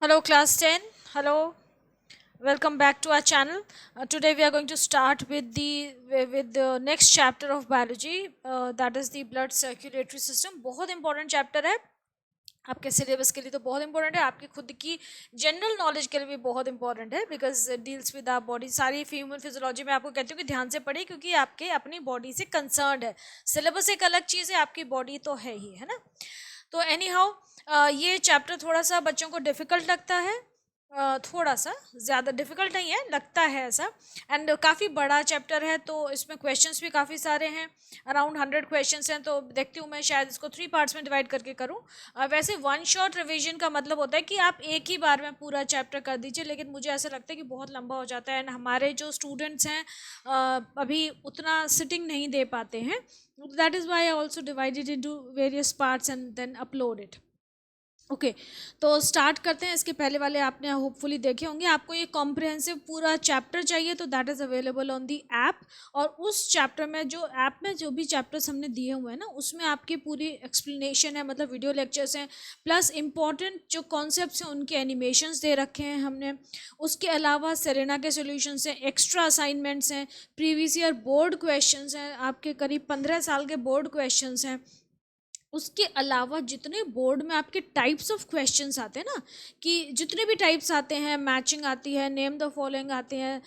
Hello, class 10. Hello, welcome back to our channel. Today we are going to start with the next chapter of biology. That is the blood circulatory system. बहुत important chapter है. आपके syllabus के लिए तो बहुत important है, आपकी खुद की जनरल नॉलेज के लिए भी बहुत इंपॉर्टेंट है, because deals with our body. सारी ह्यूमन फिजियोलॉजी में आपको कहती हूँ कि ध्यान से पढ़े, क्योंकि आपके अपनी बॉडी से कंसर्न है. सिलेबस एक अलग चीज़ है, आपकी बॉडी तो है ही, है ना. तो एनी हाउ ये चैप्टर थोड़ा सा बच्चों को डिफ़िकल्ट लगता है. थोड़ा सा ज़्यादा डिफ़िकल्ट नहीं है, लगता है ऐसा. एंड काफ़ी बड़ा चैप्टर है, तो इसमें क्वेश्चंस भी काफ़ी सारे हैं. अराउंड 100 क्वेश्चंस हैं, तो देखती हूँ मैं शायद इसको 3 पार्ट्स में डिवाइड करके करूँ. वैसे वन शॉट रिवीजन का मतलब होता है कि आप एक ही बार में पूरा चैप्टर कर दीजिए, लेकिन मुझे ऐसा लगता है कि बहुत लंबा हो जाता है, एंड हमारे जो स्टूडेंट्स हैं अभी उतना सिटिंग नहीं दे पाते हैं. That is why I also divided into various parts and then upload it. Okay, तो स्टार्ट करते हैं. इसके पहले वाले आपने होपफुली देखे होंगे. आपको ये कॉम्प्रिहेंसिव पूरा चैप्टर चाहिए तो that is available on the app. और उस चैप्टर में जो ऐप में जो भी चैप्टर्स हमने दिए हुए हैं ना, उसमें आपकी पूरी एक्सप्लेनेशन है, मतलब वीडियो लेक्चर्स हैं, प्लस इंपॉर्टेंट जो कॉन्सेप्ट्स हैं उनके एनिमेशंस दे रखे हैं हमने. उसके अलावा सेरेना के सॉल्यूशंस हैं, एक्स्ट्रा असाइनमेंट्स हैं, प्रीवियस ईयर बोर्ड क्वेश्चंस हैं, आपके करीब 15 साल के बोर्ड क्वेश्चंस हैं. उसके अलावा जितने बोर्ड में आपके टाइप्स ऑफ क्वेश्चंस आते हैं ना, कि जितने भी टाइप्स आते हैं, मैचिंग आती है, नेम द फॉलोइंग आते हैं,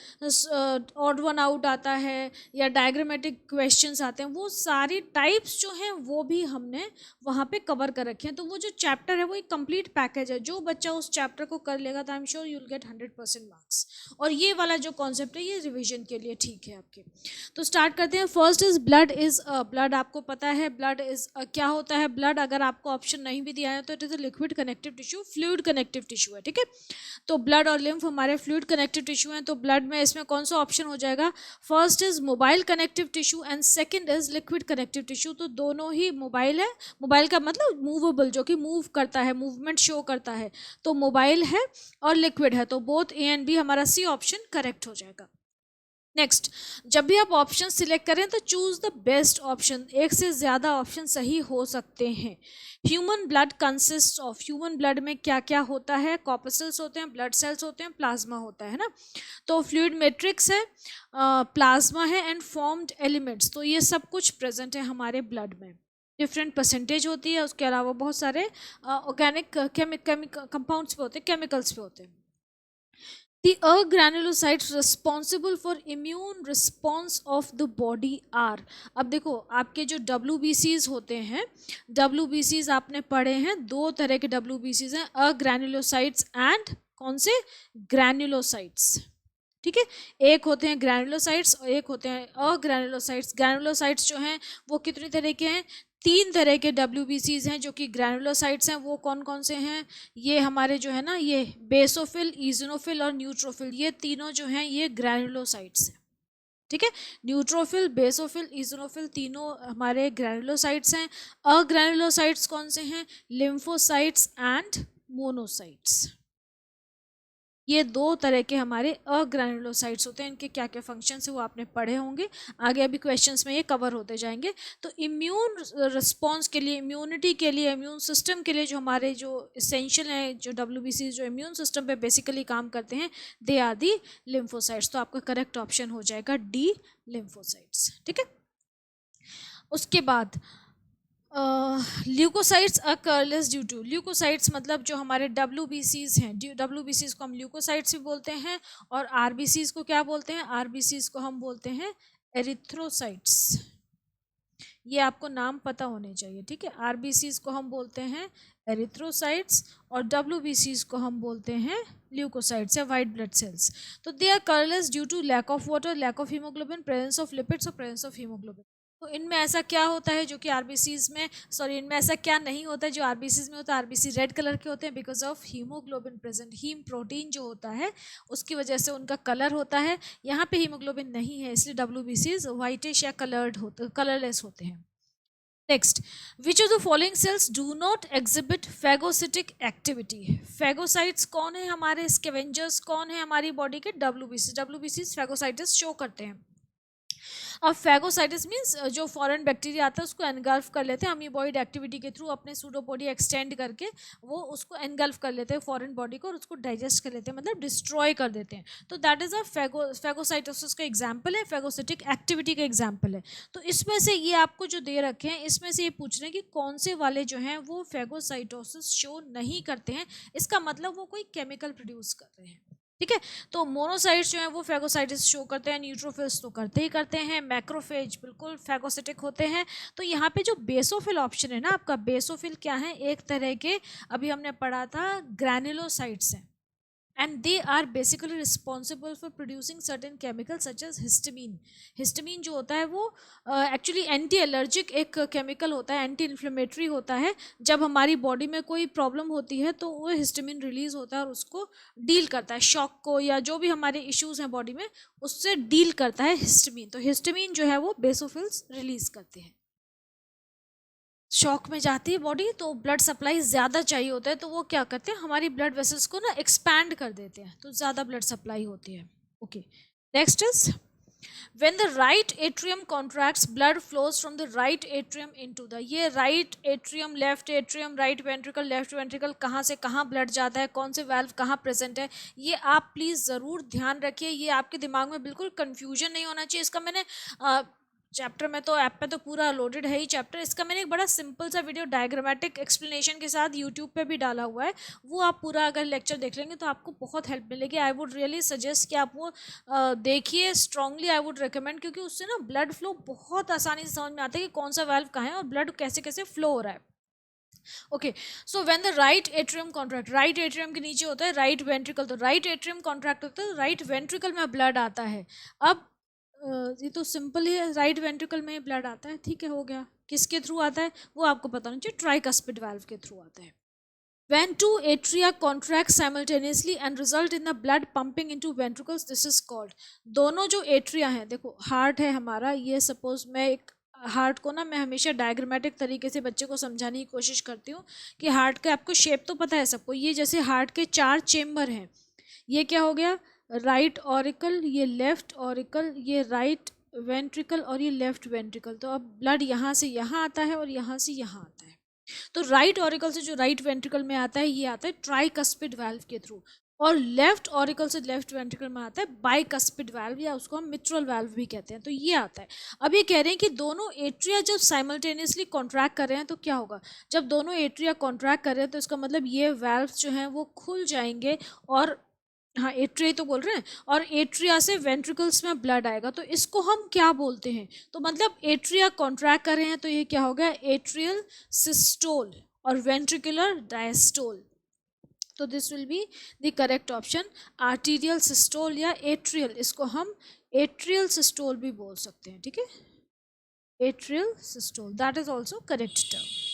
ऑड वन आउट आता है, या डायग्रामेटिक क्वेश्चंस आते हैं, वो सारी टाइप्स जो हैं वो भी हमने वहाँ पे कवर कर रखे हैं. तो वो जो चैप्टर है वो एक कंप्लीट पैकेज है. जो बच्चा उस चैप्टर को कर लेगा तो I am sure you will get 100% marks. और ये वाला जो कॉन्सेप्ट है ये रिविजन के लिए ठीक है आपके. तो स्टार्ट करते हैं. First is blood is blood. आपको पता है ब्लड इज क्या होता है. ब्लड अगर आपको ऑप्शन नहीं भी दिया है तो it is a liquid connective tissue, fluid connective tissue है, ठीक है. तो ब्लड और लिम्फ हमारे फ्लूइड कनेक्टिव टिश्यू हैं. तो ब्लड में इसमें कौन सा ऑप्शन हो जाएगा. First is mobile connective tissue and second is liquid connective tissue. तो दोनों ही मोबाइल है. मोबाइल का मतलब मूवेबल, जो कि मूव करता है, मूवमेंट शो करता है. तो मोबाइल है और लिक्विड है, तो बोथ ए एंड बी हमारा सी ऑप्शन करेक्ट हो जाएगा. नेक्स्ट, जब भी आप ऑप्शन सिलेक्ट करें तो चूज द बेस्ट ऑप्शन. एक से ज़्यादा ऑप्शन सही हो सकते हैं. Human blood consist of. Human blood में क्या क्या होता है. कॉर्पसल्स होते हैं, ब्लड सेल्स होते हैं, प्लाज्मा होता है ना. तो फ्लूइड मैट्रिक्स है, प्लाज्मा है, एंड फॉर्म्ड एलिमेंट्स. तो ये सब कुछ प्रेजेंट है हमारे ब्लड में. डिफरेंट परसेंटेज होती है. उसके अलावा बहुत सारे ऑर्गेनिक कंपाउंड्स पे होते हैं, केमिकल्स पे होते हैं. The granulocytes responsible for immune response of the body are. अब देखो आपके जो WBCs होते हैं, WBCs आपने पढ़े हैं, दो तरह के WBCs हैं, अग्रैनुलोसाइट्स एंड कौन से, ग्रैनुलोसाइट्स, ठीक है. एक होते हैं ग्रैनुलोसाइट्स और एक होते हैं अग्रैनुलोसाइट्स. ग्रैनुलोसाइट्स जो हैं वो कितनी तरह के हैं. 3 तरह के WBCs हैं जो कि ग्रैनुलोसाइट्स हैं. वो कौन कौन से हैं. ये हमारे जो है ना, ये बेसोफिल, इजोनोफिल और न्यूट्रोफिल, ये तीनों जो हैं ये ग्रैनुलोसाइट्स हैं, ठीक है. न्यूट्रोफिल, बेसोफिल, इजोनोफिल तीनों हमारे ग्रैनुलोसाइट्स हैं. अग्रैनुलोसाइट्स कौन से हैं. Lymphocytes and monocytes. ये दो तरह के हमारे अग्रैनुलोसाइट्स होते हैं. इनके क्या क्या फंक्शंस है वो आपने पढ़े होंगे. आगे अभी क्वेश्चंस में ये कवर होते जाएंगे. तो इम्यून रिस्पॉन्स के लिए, इम्यूनिटी के लिए, इम्यून सिस्टम के लिए जो हमारे जो इसेंशियल हैं, जो WBC जो इम्यून सिस्टम पे बेसिकली काम करते हैं, दे आर दी लिम्फोसाइट्स. तो आपका करेक्ट ऑप्शन हो जाएगा डी, लिम्फोसाइट्स, ठीक है. उसके बाद leucocytes are colourless due to. Leucocytes मतलब जो हमारे WBCs हैं, WBCs को हम ल्यूकोसाइट्स भी बोलते हैं. और RBCs को क्या बोलते हैं. RBCs को हम बोलते हैं एरिथ्रोसाइट्स. ये आपको नाम पता होने चाहिए, ठीक है. RBCs को हम बोलते हैं एरिथ्रोसाइट्स और WBCs को हम बोलते हैं ल्यूकोसाइट्स या वाइट ब्लड सेल्स. तो they are colourless due to lack of water, lack of haemoglobin, presence of lipids और प्रेजेंस ऑफ हीमोग्लोबिन. तो इनमें ऐसा क्या होता है जो कि RBCs में, सॉरी, इनमें ऐसा क्या नहीं होता है जो RBCs में होता है. RBC रेड कलर के होते हैं because of haemoglobin present. Haem protein जो होता है उसकी वजह से उनका कलर होता है. यहाँ पे हीमोग्लोबिन नहीं है, इसलिए WBCs वाइटिश या कलर्ड होते, कलरलेस होते हैं. Next, which of the following sales do not exhibit phagocytic activity. Phagocytes कौन है हमारे, स्कैवेंजर्स कौन है हमारी बॉडी के. WBC. WBCs फैगोसाइटिस शो करते हैं. अब फैगोसाइटिस मीन्स जो फॉरेन बैक्टीरिया आता है उसको एनगल्फ कर लेते हैं अमीबॉइड एक्टिविटी के थ्रू, अपने सूडोपोडिया एक्सटेंड करके वो उसको एनगल्फ कर लेते हैं फॉरेन बॉडी को और उसको डाइजेस्ट कर लेते हैं, मतलब डिस्ट्रॉय कर देते हैं। तो दैट इज़ अ फैगोसाइटोसिस का एग्जाम्पल है, फैगोसिटिक एक्टिविटी का एग्जाम्पल है। तो इसमें से ये आपको जो दे रखे हैं इसमें से ये पूछ रहे हैं कि कौन से वाले जो हैं वो फैगोसाइटोसिस शो नहीं करते हैं, इसका मतलब वो कोई केमिकल प्रोड्यूस कर रहे हैं। ठीक है, तो मोनोसाइट्स जो है वो फैगोसाइटिस शो करते हैं, न्यूट्रोफिल्स तो करते ही करते हैं, मैक्रोफेज बिल्कुल फैगोसिटिक होते हैं। तो यहाँ पे जो बेसोफिल ऑप्शन है ना आपका, बेसोफिल क्या है, एक तरह के अभी हमने पढ़ा था ग्रैनुलोसाइट्स हैं, and they are basically responsible for producing certain chemicals such as histamine. Histamine जो होता है वो एक्चुअली एंटी एलर्जिक एक केमिकल होता है, एंटी इन्फ्लेमेटरी होता है। जब हमारी बॉडी में कोई प्रॉब्लम होती है तो वो हिस्टामिन रिलीज होता है और उसको डील करता है, शॉक को या जो भी हमारे इश्यूज हैं बॉडी में उससे डील करता है हिस्टामिन। तो हिस्टामिन जो है वो बेसोफिल्स रिलीज करते हैं। शॉक में जाती है बॉडी तो ब्लड सप्लाई ज़्यादा चाहिए होता है, तो वो क्या करते हैं हमारी ब्लड वेसल्स को ना एक्सपैंड कर देते हैं, तो ज़्यादा ब्लड सप्लाई होती है। Okay, next is when the right atrium contracts, blood flows from the right atrium into the, ये right atrium, left atrium, right ventricle, left ventricle, कहाँ से कहाँ ब्लड जाता है, कौन से वाल्व कहाँ प्रेजेंट है, ये आप प्लीज़ ज़रूर ध्यान रखिए। ये आपके दिमाग में बिल्कुल कन्फ्यूजन नहीं होना चाहिए। इसका मैंने चैप्टर में तो ऐप पे तो पूरा लोडेड है ही चैप्टर, इसका मैंने एक बड़ा सिंपल सा वीडियो डायग्रामेटिक एक्सप्लेनेशन के साथ यूट्यूब पे भी डाला हुआ है, वो आप पूरा अगर लेक्चर देख लेंगे तो आपको बहुत हेल्प मिलेगी। आई वुड रियली सजेस्ट कि आप वो देखिए, स्ट्रांगली आई वुड रिकमेंड, क्योंकि उससे ना ब्लड फ्लो बहुत आसानी से समझ में आता है कि कौन सा वाल्व कहाँ है और ब्लड कैसे कैसे फ्लो हो रहा है। Okay, so when the right atrium contract, right atrium के नीचे होता है राइट वेंट्रिकल, तो राइट एट्रियम कॉन्ट्रैक्ट होता है, राइट वेंट्रिकल में ब्लड आता है। अब ये तो सिंपल ही है, राइट वेंट्रिकल में ब्लड आता है, ठीक है, हो गया। किसके थ्रू आता है वो आपको पता नहीं चाहिए, ट्राइकस्पिड वाल्व के थ्रू आता है। When two atria contract simultaneously and result in the blood pumping into ventricles, this is called, दोनों जो एट्रिया हैं, देखो हार्ट है हमारा, ये सपोज मैं एक हार्ट को ना मैं हमेशा डायग्रामेटिक तरीके से बच्चे को समझाने की कोशिश करती हूँ कि हार्ट का आपको शेप तो पता है सबको, ये जैसे हार्ट के 4 चेम्बर हैं, ये क्या हो गया, राइट ऑरिकल, ये लेफ्ट ऑरिकल, ये राइट वेंट्रिकल और ये लेफ्ट वेंट्रिकल। तो अब ब्लड यहाँ से यहाँ आता है और यहाँ से यहाँ आता है। तो राइट ऑरिकल से जो राइट वेंट्रिकल में आता है ये आता है ट्राइकस्पिड वाल्व के थ्रू, और लेफ्ट ऑरिकल से लेफ्ट वेंट्रिकल में आता है बाइकस्पिड वाल्व, या उसको हम मिट्रल वाल्व भी कहते हैं, तो ये आता है। अब ये कह रहे हैं कि दोनों एट्रिया जब साइमल्टेनियसली कॉन्ट्रैक्ट कर रहे हैं तो क्या होगा, जब दोनों एट्रिया कॉन्ट्रैक्ट कर रहे हैं तो इसका मतलब ये वाल्व जो हैं वो खुल जाएंगे, और हाँ एट्रिया तो बोल रहे हैं, और एट्रिया से वेंट्रिकल्स में ब्लड आएगा, तो इसको हम क्या बोलते हैं, तो मतलब एट्रिया कॉन्ट्रैक्ट कर रहे हैं तो ये क्या हो गया, एट्रियल सिस्टोल और वेंट्रिकुलर डायस्टोल। तो this will be the correct option, arterial systole या एट्रियल, इसको हम एट्रियल सिस्टोल भी बोल सकते हैं, ठीक है, atrial systole, that is also correct term.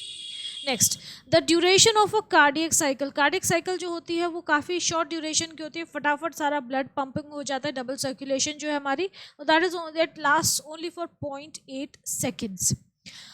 Next, the duration of a cardiac cycle, cardiac cycle जो होती है वो काफ़ी शॉर्ट ड्यूरेशन की होती है, फटाफट सारा ब्लड पंपिंग हो जाता है, डबल सर्कुलेशन जो है हमारी, that is that last only for 0.8 seconds.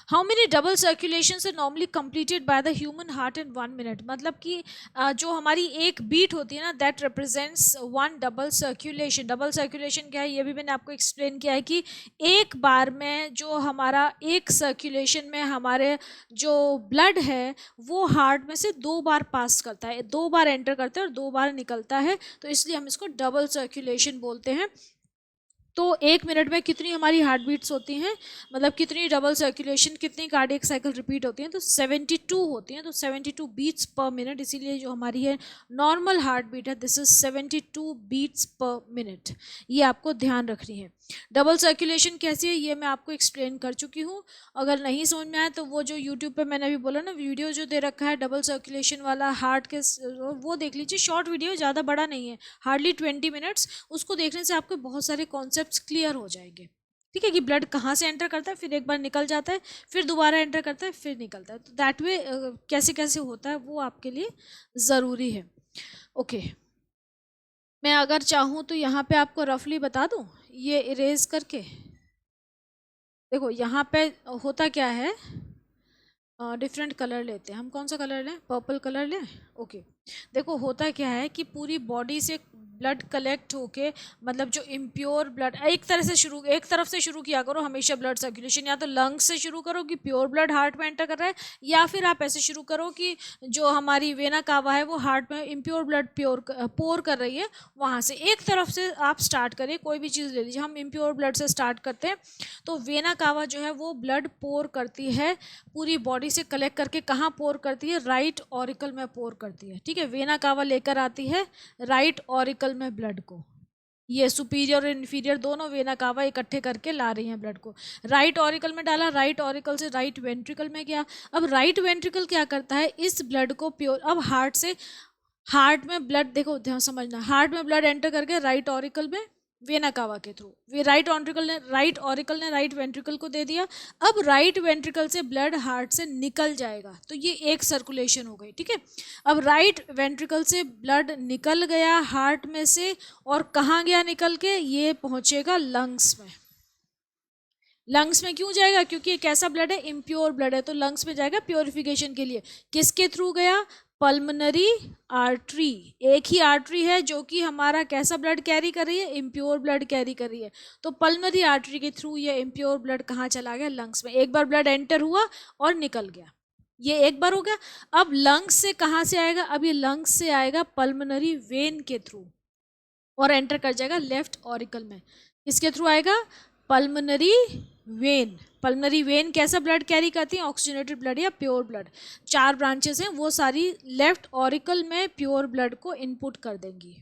How many double circulation are normally completed by the human heart in 1 minute, मतलब कि जो हमारी एक बीट होती है ना that represents 1 double circulation. Double circulation क्या है ये भी मैंने आपको एक्सप्लेन किया है कि एक बार में जो हमारा एक सर्कुलेशन में हमारे जो ब्लड है वो हार्ट में से 2 बार पास करता है, 2 बार एंटर करता है और 2 बार निकलता है, तो इसलिए हम इसको डबल सर्कुलेशन बोलते हैं। तो 1 मिनट में कितनी हमारी हार्ट बीट्स होती हैं, मतलब कितनी डबल सर्कुलेशन, कितनी कार्डियक साइकिल रिपीट होती हैं, तो 72 होती हैं, तो 72 बीट्स पर मिनट, इसीलिए जो हमारी है नॉर्मल हार्ट बीट है this is 72 beats per minute, ये आपको ध्यान रखनी है। डबल सर्कुलेशन कैसी है ये मैं आपको एक्सप्लेन कर चुकी हूँ, अगर नहीं समझ में आया तो वो जो यूट्यूब पे मैंने अभी बोला ना वीडियो जो दे रखा है डबल सर्कुलेशन वाला हार्ट के, वो देख लीजिए, शॉर्ट वीडियो, ज़्यादा बड़ा नहीं है, हार्डली 20 मिनट्स, उसको देखने से आपको बहुत सारे कॉन्सेप्ट्स क्लियर हो जाएंगे, ठीक है, कि ब्लड कहाँ से एंटर करता है, फिर एक बार निकल जाता है, फिर दोबारा एंटर करता है, फिर निकलता है, तो दैट वे कैसे कैसे होता है वो आपके लिए ज़रूरी है। ओके, मैं अगर चाहूँ तो यहाँ पे आपको रफली बता दूँ, ये इरेज करके देखो यहाँ पे होता क्या है, डिफरेंट कलर लेते हैं हम, कौन सा कलर लें, पर्पल कलर लें, ओके, देखो होता क्या है कि पूरी बॉडी से ब्लड कलेक्ट होके, मतलब जो इम्प्योर ब्लड, एक तरफ से शुरू किया करो हमेशा ब्लड सर्कुलेशन, या तो लंग्स से शुरू करो कि प्योर ब्लड हार्ट में एंटर कर रहा है, या फिर आप ऐसे शुरू करो कि जो हमारी वेना कावा है वो हार्ट में इम्प्योर ब्लड पोर कर रही है, वहाँ से एक तरफ से आप स्टार्ट करिए। कोई भी चीज़ ले लीजिए, हम इम्प्योर ब्लड से स्टार्ट करते हैं। तो वेना कावा जो है वो ब्लड पोर करती है पूरी बॉडी से कलेक्ट करके, कहाँ पोर करती है, राइट ऑरिकल में पोर करती है। ठीक है, वेना कावा लेकर आती है राइट ऑरिकल में ब्लड को। ये सुपीरियर और इन्फीरियर दोनों वेना कावा इकट्ठे करके ला रही हैं ब्लड को। राइट ऑरिकल में डाला, राइट ऑरिकल से राइट वेंट्रिकल में गया। अब राइट वेंट्रिकल क्या करता है, इस ब्लड को प्योर, अब हार्ट में ब्लड, देखो ध्यान समझना, हार्ट में ब्लड एंटर करके राइट ऑरिकल में वेना कावा के थ्रू, वे राइट ऑरिकल ने राइट वेंट्रिकल को दे दिया। अब राइट वेंट्रिकल से ब्लड हार्ट से निकल जाएगा, तो ये एक सर्कुलेशन हो गई। ठीक है, अब राइट वेंट्रिकल से ब्लड निकल गया हार्ट में से, और कहाँ गया निकल के, ये पहुंचेगा लंग्स में। लंग्स में क्यों जाएगा, क्योंकि ये कैसा ब्लड है, इम्प्योर ब्लड है, तो लंग्स में जाएगा प्योरिफिकेशन के लिए। किसके थ्रू गया, पल्मनरी आर्टरी। एक ही आर्टरी है जो कि हमारा कैसा ब्लड कैरी कर रही है, इम्प्योर ब्लड कैरी कर रही है। तो पल्मनरी आर्टरी के थ्रू ये इम्प्योर ब्लड कहाँ चला गया, लंग्स में। एक बार ब्लड एंटर हुआ और निकल गया, ये एक बार हो गया। अब लंग्स से कहाँ से आएगा, अब ये लंग्स से आएगा पल्मनरी वेन के थ्रू और एंटर कर जाएगा लेफ्ट ऑरिकल में। किसके थ्रू आएगा, पल्मनरी वेन। पल्मनरी वेन कैसा ब्लड कैरी करती है, ऑक्सीजनेटेड ब्लड या प्योर ब्लड। 4 ब्रांचेस हैं, वो सारी लेफ्ट ऑरिकल में प्योर ब्लड को इनपुट कर देंगी।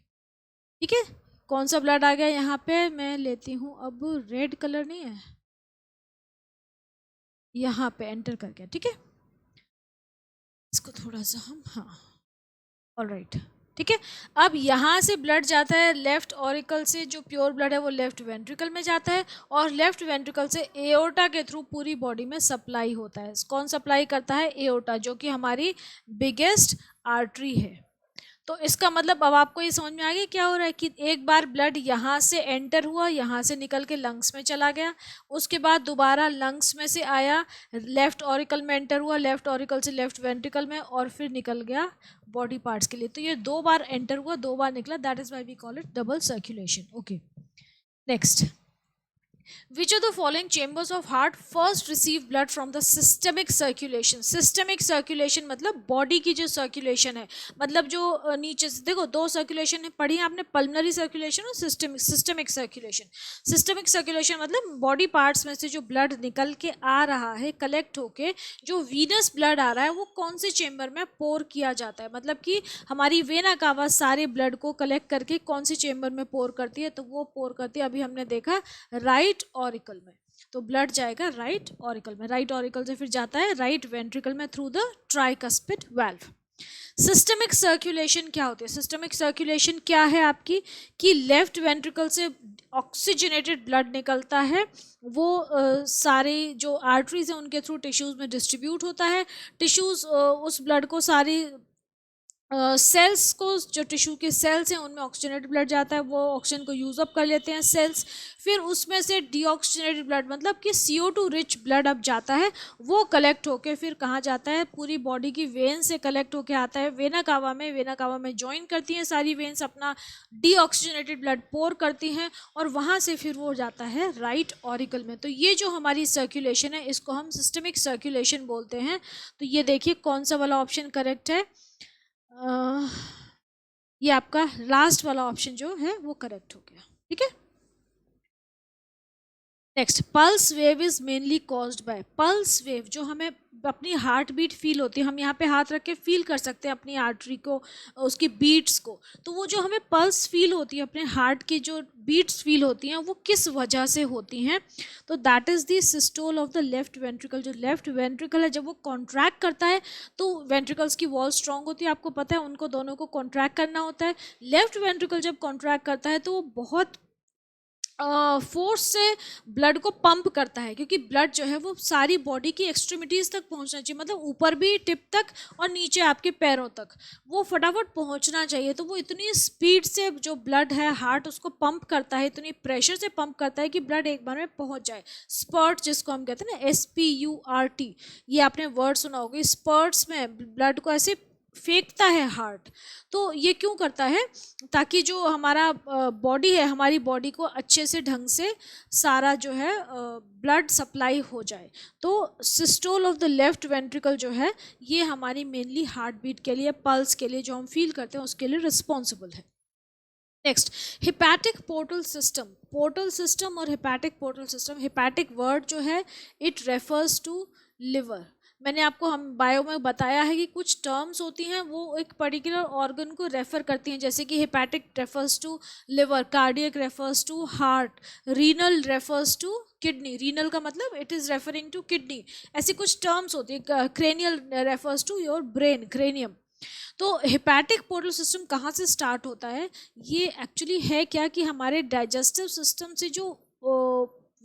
ठीक है, कौन सा ब्लड आ गया यहाँ पे, मैं लेती हूँ अब, रेड कलर नहीं है, यहाँ पे एंटर कर गया। ठीक है, इसको थोड़ा सा हम, हाँ, ऑलराइट। ठीक है, अब यहाँ से ब्लड जाता है लेफ्ट ऑरिकल से, जो प्योर ब्लड है वो लेफ्ट वेंट्रिकल में जाता है, और लेफ्ट वेंट्रिकल से एओर्टा के थ्रू पूरी बॉडी में सप्लाई होता है। कौन सप्लाई करता है, एओर्टा, जो कि हमारी बिगेस्ट आर्टरी है। तो इसका मतलब अब आपको ये समझ में आ गया क्या हो रहा है, कि एक बार ब्लड यहाँ से एंटर हुआ, यहाँ से निकल के लंग्स में चला गया, उसके बाद दोबारा लंग्स में से आया, लेफ्ट ऑरिकल में एंटर हुआ, लेफ्ट ऑरिकल से लेफ्ट वेंट्रिकल में, और फिर निकल गया बॉडी पार्ट्स के लिए। तो ये 2 बार एंटर हुआ, 2 बार निकला, that is why we call it double circulation. Okay, next, which of the following chambers of heart first receive blood from the systemic circulation? systemic circulation मतलब बॉडी की जो सर्कुलेशन है, मतलब जो नीचे से, देखो 2 सर्कुलेशन है पढ़ी है आपने, पल्मनरी सर्कुलेशन और सिस्टमिक सर्कुलेशन। सिस्टमिक सर्कुलेशन मतलब बॉडी पार्ट्स में से जो ब्लड निकल के आ रहा है, कलेक्ट होके जो वीनस ब्लड आ रहा है, वो कौन से चेम्बर में पोर किया जाता है, मतलब कि हमारी वेना कावा सारे ब्लड को कलेक्ट करके कौन सी चेम्बर में पोर करती है, तो वो पोर करती है, अभी हमने देखा, राइट ऑरिकल में। तो ब्लड जाएगा राइट ऑरिकल में, राइट ऑरिकल से फिर जाता है राइट वेंट्रिकल में through the tricuspid valve. Systemic circulation क्या होती है, सिस्टमिक सर्कुलेशन क्या है आपकी, कि लेफ्ट वेंट्रिकल से ऑक्सीजनेटेड ब्लड निकलता है, वो सारे जो आर्टरीज हैं उनके थ्रू टिश्यूज में डिस्ट्रीब्यूट होता है। टिश्यूज उस ब्लड को सारी सेल्स को, जो टिश्यू के सेल्स हैं उनमें ऑक्सीजनेटेड ब्लड जाता है, वो ऑक्सीजन को यूज अप कर लेते हैं सेल्स, फिर उसमें से डीऑक्सीजनेटेड ब्लड मतलब कि CO2 रिच ब्लड अब जाता है, वो कलेक्ट होके फिर कहाँ जाता है, पूरी बॉडी की वेन से कलेक्ट होके आता है वेना कावा में। वेना कावा में ज्वाइन करती हैं सारी वेन्स, अपना डीऑक्सीजनेटेड ब्लड पोर करती हैं, और वहाँ से फिर वो जाता है राइट ऑरिकल में। तो ये जो हमारी सर्कुलेशन है, इसको हम सिस्टमिक सर्कुलेशन बोलते हैं। तो ये देखिए कौन सा वाला ऑप्शन करेक्ट है, ये आपका लास्ट वाला ऑप्शन जो है वो करेक्ट हो गया। ठीक है, next, pulse wave is mainly caused by, pulse wave जो हमें अपनी हार्ट बीट फील होती है, हम यहाँ पे हाथ रख के फील कर सकते हैं अपनी आर्टरी को, उसकी बीट्स को, तो वो जो हमें पल्स फील होती है, अपने हार्ट की जो बीट्स फील होती हैं, वो किस वजह से होती हैं, तो that is the systole of the left ventricle. जो लेफ्ट वेंट्रिकल है जब वो कॉन्ट्रैक्ट करता है, तो वेंट्रिकल्स की वॉल स्ट्रॉन्ग होती है, आपको पता है, उनको दोनों को कॉन्ट्रैक्ट करना होता है। लेफ्ट वेंट्रिकल जब कॉन्ट्रैक्ट करता है तो वो बहुत फोर्स से ब्लड को पंप करता है, क्योंकि ब्लड जो है वो सारी बॉडी की एक्सट्रीमिटीज़ तक पहुंचना चाहिए, मतलब ऊपर भी टिप तक और नीचे आपके पैरों तक वो फटाफट पहुंचना चाहिए। तो वो इतनी स्पीड से जो ब्लड है, हार्ट उसको पंप करता है, इतनी प्रेशर से पंप करता है कि ब्लड एक बार में पहुंच जाए। स्पर्ट जिसको हम कहते हैं ना, SPURT, ये आपने वर्ड सुना होगा। स्पर्ट्स में ब्लड को ऐसे फेंकता है हार्ट। तो ये क्यों करता है? ताकि जो हमारा बॉडी है, हमारी बॉडी को अच्छे से ढंग से सारा जो है ब्लड सप्लाई हो जाए। तो systole of the left ventricle जो है ये हमारी मेनली हार्ट बीट के लिए, पल्स के लिए, जो हम फील करते हैं उसके लिए रिस्पॉन्सिबल है। Next, hepatic portal system. Portal system और hepatic portal system, hepatic word जो है इट रेफर्स टू लिवर। मैंने आपको हम बायो में बताया है कि कुछ टर्म्स होती हैं वो एक पर्टिकुलर ऑर्गन को रेफर करती हैं, जैसे कि hepatic refers to liver, cardiac refers to heart, renal refers to kidney. Renal का मतलब it is referring to kidney. ऐसी कुछ टर्म्स होती है। Cranial refers to your brain, cranium. तो हिपैटिक पोर्टल सिस्टम कहाँ से स्टार्ट होता है? ये एक्चुअली है क्या कि हमारे डाइजेस्टिव सिस्टम से जो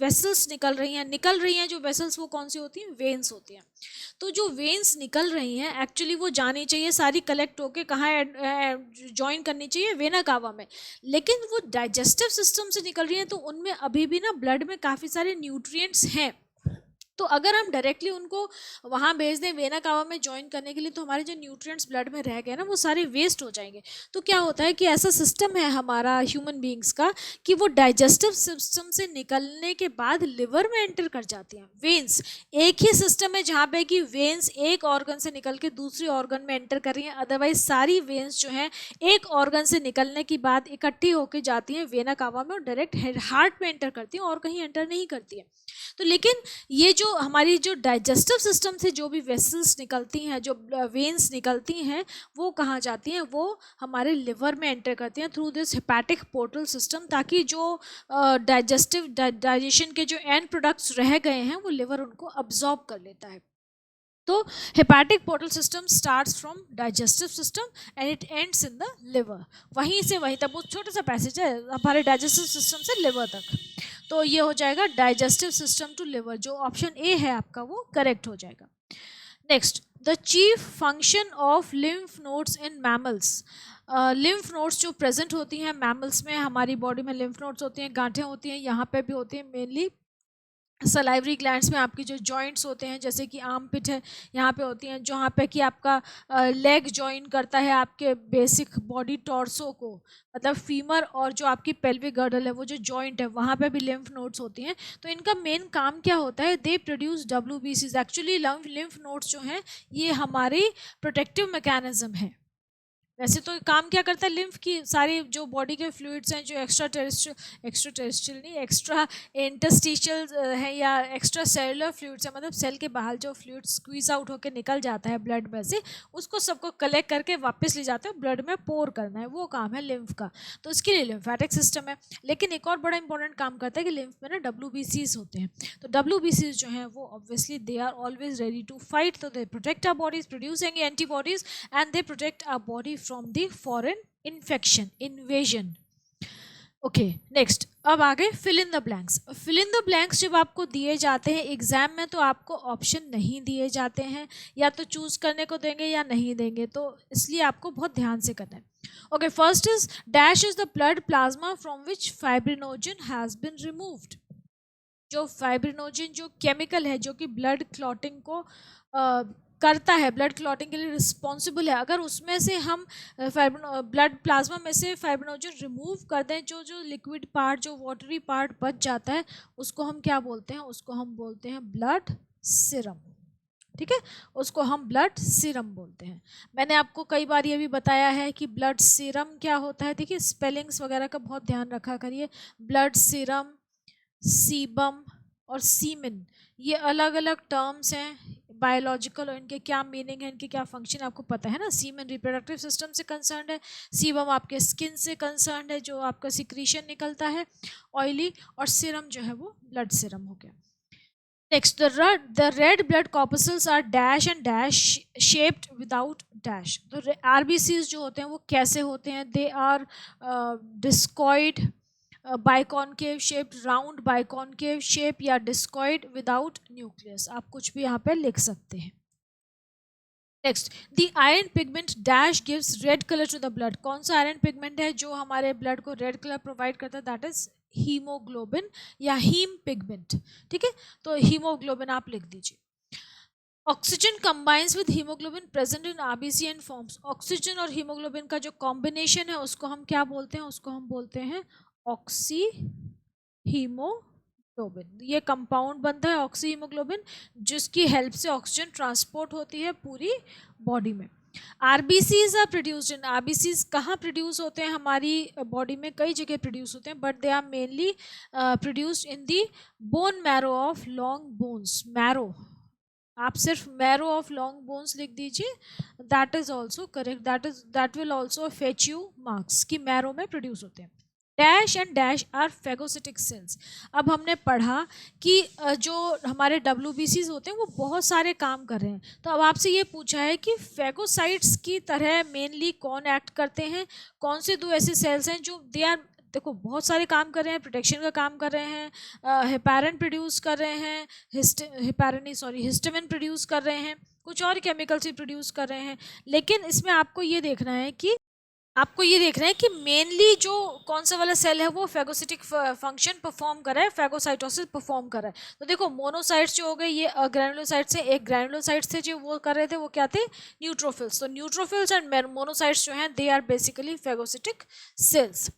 वेसल्स निकल रही हैं जो वेसल्स, वो कौन सी होती हैं? वेन्स होती हैं। तो जो वेन्स निकल रही हैं एक्चुअली वो जानी चाहिए सारी कलेक्ट होके कहाँ ज्वाइन करनी चाहिए? वेना कावा में। लेकिन वो डाइजेस्टिव सिस्टम से निकल रही हैं तो उनमें अभी भी ना ब्लड में काफ़ी सारे न्यूट्रिएंट्स हैं। तो अगर हम डायरेक्टली उनको वहाँ भेज दें वेना कावा में ज्वाइन करने के लिए तो हमारे जो न्यूट्रिएंट्स ब्लड में रह गए ना वो सारे वेस्ट हो जाएंगे। तो क्या होता है कि ऐसा सिस्टम है हमारा ह्यूमन बींग्स का कि वो डाइजेस्टिव सिस्टम से निकलने के बाद लिवर में एंटर कर जाती हैं वेन्स। एक ही सिस्टम है जहाँ पे कि वेन्स एक ऑर्गन से निकल के दूसरी ऑर्गन में एंटर कर रही हैं, अदरवाइज सारी वेन्स जो हैं एक ऑर्गन से निकलने के बाद इकट्ठी होकर जाती हैं वेना कावा में और डायरेक्ट हार्ट में एंटर करती हैं और कहीं एंटर नहीं करती हैं। तो लेकिन ये जो हमारी जो डाइजेस्टिव सिस्टम से जो भी वेसल्स निकलती हैं, जो वेन्स निकलती हैं, वो कहाँ जाती हैं? वो हमारे लिवर में एंटर करती हैं through this hepatic portal system, ताकि जो डाइजेशन के जो एंड प्रोडक्ट्स रह गए हैं वो लिवर उनको अब्जॉर्ब कर लेता है। तो hepatic portal system starts from digestive system and it ends in the liver. वहीं से वहीं तक वो छोटा सा पैसेज है हमारे डाइजेस्टिव सिस्टम से लिवर तक। तो ये हो जाएगा डाइजेस्टिव सिस्टम टू लिवर, जो ऑप्शन ए है आपका वो करेक्ट हो जाएगा। Next, the chief function of lymph nodes in mammals. Lymph nodes जो प्रेजेंट होती हैं मैमल्स में, हमारी बॉडी में लिम्फ नोड्स होती हैं, गांठें होती हैं, यहाँ पे भी होती हैं मेनली सलाइवरी ग्लैंड्स में। आपकी जो जॉइंट्स होते हैं जैसे कि आर्म पिट है यहाँ पे होती हैं, जहाँ पे कि आपका लेग जॉइन करता है आपके बेसिक बॉडी टॉर्सो को, मतलब फीमर और जो आपकी पेल्विक गर्डल है वो जो जॉइंट है वहाँ पे भी लिम्फ नोड्स होती हैं। तो इनका मेन काम क्या होता है? They produce WBCs। Actually lymph nodes जो हैं ये हमारी प्रोटेक्टिव मैकेनिज्म है। वैसे तो काम क्या करता है? लिम्फ की सारी जो बॉडी के फ्लूइड्स हैं जो एक्स्ट्रा टेरेस्ट्रियल नहीं, एक्स्ट्रा इंटरस्टिशियल है या एक्स्ट्रा सेलुलर फ्लूइड्स है, मतलब सेल के बाहर जो फ्लूइड स्क्वीज आउट होकर निकल जाता है ब्लड में से, उसको सबको कलेक्ट करके वापस ले जाते हैं ब्लड में पोर करना है, वो काम है लिम्फ का। तो इसके लिए लिम्फेटिक सिस्टम है। लेकिन एक और बड़ा इंपॉर्टेंट काम करता है कि लिम्फ में ना WBCs होते हैं। तो WBCs जो हैं वो obviously they are always ready to fight, तो they protect our bodies producing antibodies and they protect our body from the foreign infection, invasion. Okay, next, अब आगे fill in the blanks. Fill in the blanks जब आपको दिए जाते हैं exam में तो आपको ऑप्शन नहीं दिए जाते हैं, या तो चूज करने को देंगे या नहीं देंगे, तो इसलिए आपको बहुत ध्यान से करना है। Okay, first is dash is the blood plasma from which fibrinogen has been removed. जो फाइब्रिनोजन जो केमिकल है जो कि ब्लड क्लॉटिंग को करता है, ब्लड क्लॉटिंग के लिए रिस्पॉन्सिबल है, अगर उसमें से हम ब्लड प्लाज्मा में से फाइब्रिनोजन रिमूव कर दें, जो जो लिक्विड पार्ट, जो वाटरी पार्ट बच जाता है, उसको हम क्या बोलते हैं? उसको हम बोलते हैं ब्लड सीरम। ठीक है, उसको हम ब्लड सीरम बोलते हैं। मैंने आपको कई बार ये भी बताया है कि ब्लड सीरम क्या होता है। देखिए स्पेलिंग्स वगैरह का बहुत ध्यान रखा करिए। ब्लड सीरम, सीबम और सीमेन, ये अलग अलग टर्म्स हैं बायोलॉजिकल, और इनके क्या मीनिंग है, इनके क्या फंक्शन आपको पता है ना। सीमेन रिप्रोडक्टिव सिस्टम से कंसर्न है, सीबम आपके स्किन से कंसर्न है जो आपका सिक्रीशन निकलता है ऑयली, और सीरम जो है वो ब्लड सीरम हो गया। Next, the red blood corpuscles are dash and dash shaped without dash. तो RBCs जो होते हैं वो कैसे होते हैं? They are discoid, biconcave shape, round biconcave shape, या डिस्कॉइड विदाउट न्यूक्लियस। आप कुछ भी यहाँ पे लिख सकते हैं। Next, the iron pigment dash gives red colour to the blood. कौन सा आयरन पिगमेंट है जो हमारे ब्लड को रेड कलर प्रोवाइड करता है? दैट इज हीमोग्लोबिन या हीम पिगमेंट। ठीक है, तो हीमोग्लोबिन आप लिख दीजिए। Oxygen combines with haemoglobin present in RBC and forms, oxygen और हीमोग्लोबिन का जो कॉम्बिनेशन है उसको हम क्या बोलते हैं, उसको हम बोलते हैं ऑक्सी हीमोग्लोबिन। ये कंपाउंड बनता है ऑक्सी हीमोग्लोबिन, जिसकी हेल्प से ऑक्सीजन ट्रांसपोर्ट होती है पूरी बॉडी में। RBCs are produced in, RBCs कहाँ प्रोड्यूस होते हैं हमारी बॉडी में, कई जगह प्रोड्यूस होते हैं, but they are mainly produced in the bone marrow of long bones. Marrow, आप सिर्फ मैरो ऑफ लॉन्ग बोन्स लिख दीजिए, that is also correct, that will also fetch you marks कि मैरो में प्रोड्यूस होते हैं। Dash and dash are phagocytic cells. अब हमने पढ़ा कि जो हमारे डब्ल्यूबीसीज होते हैं वो बहुत सारे काम कर रहे हैं, तो अब आपसे ये पूछा है कि फेगोसाइट्स की तरह मेनली कौन एक्ट करते हैं, कौन से दो ऐसे सेल्स हैं जो दे आर, देखो बहुत सारे काम कर रहे हैं, प्रोटेक्शन का काम कर रहे हैं, हेपारिन प्रोड्यूस कर रहे हैं, हेपारिन नहीं सॉरी हिस्टामिन प्रोड्यूस कर रहे हैं, कुछ और केमिकल्स भी प्रोड्यूस कर रहे हैं। लेकिन इसमें आपको ये देखना है कि मेनली जो कौन सा वाला सेल है वो फेगोसिटिक फंक्शन परफॉर्म कर रहा है, फेगोसाइटोसिस परफॉर्म कर रहा है। तो देखो मोनोसाइट्स जो हो गए ये ग्रैनुलोसाइट्स से, एक ग्रैनुलोसाइट्स थे जो वो कर रहे थे, वो क्या थे, न्यूट्रोफिल्स। तो न्यूट्रोफिल्स एंड मोनोसाइट्स जो हैं they are basically phagocytic cells.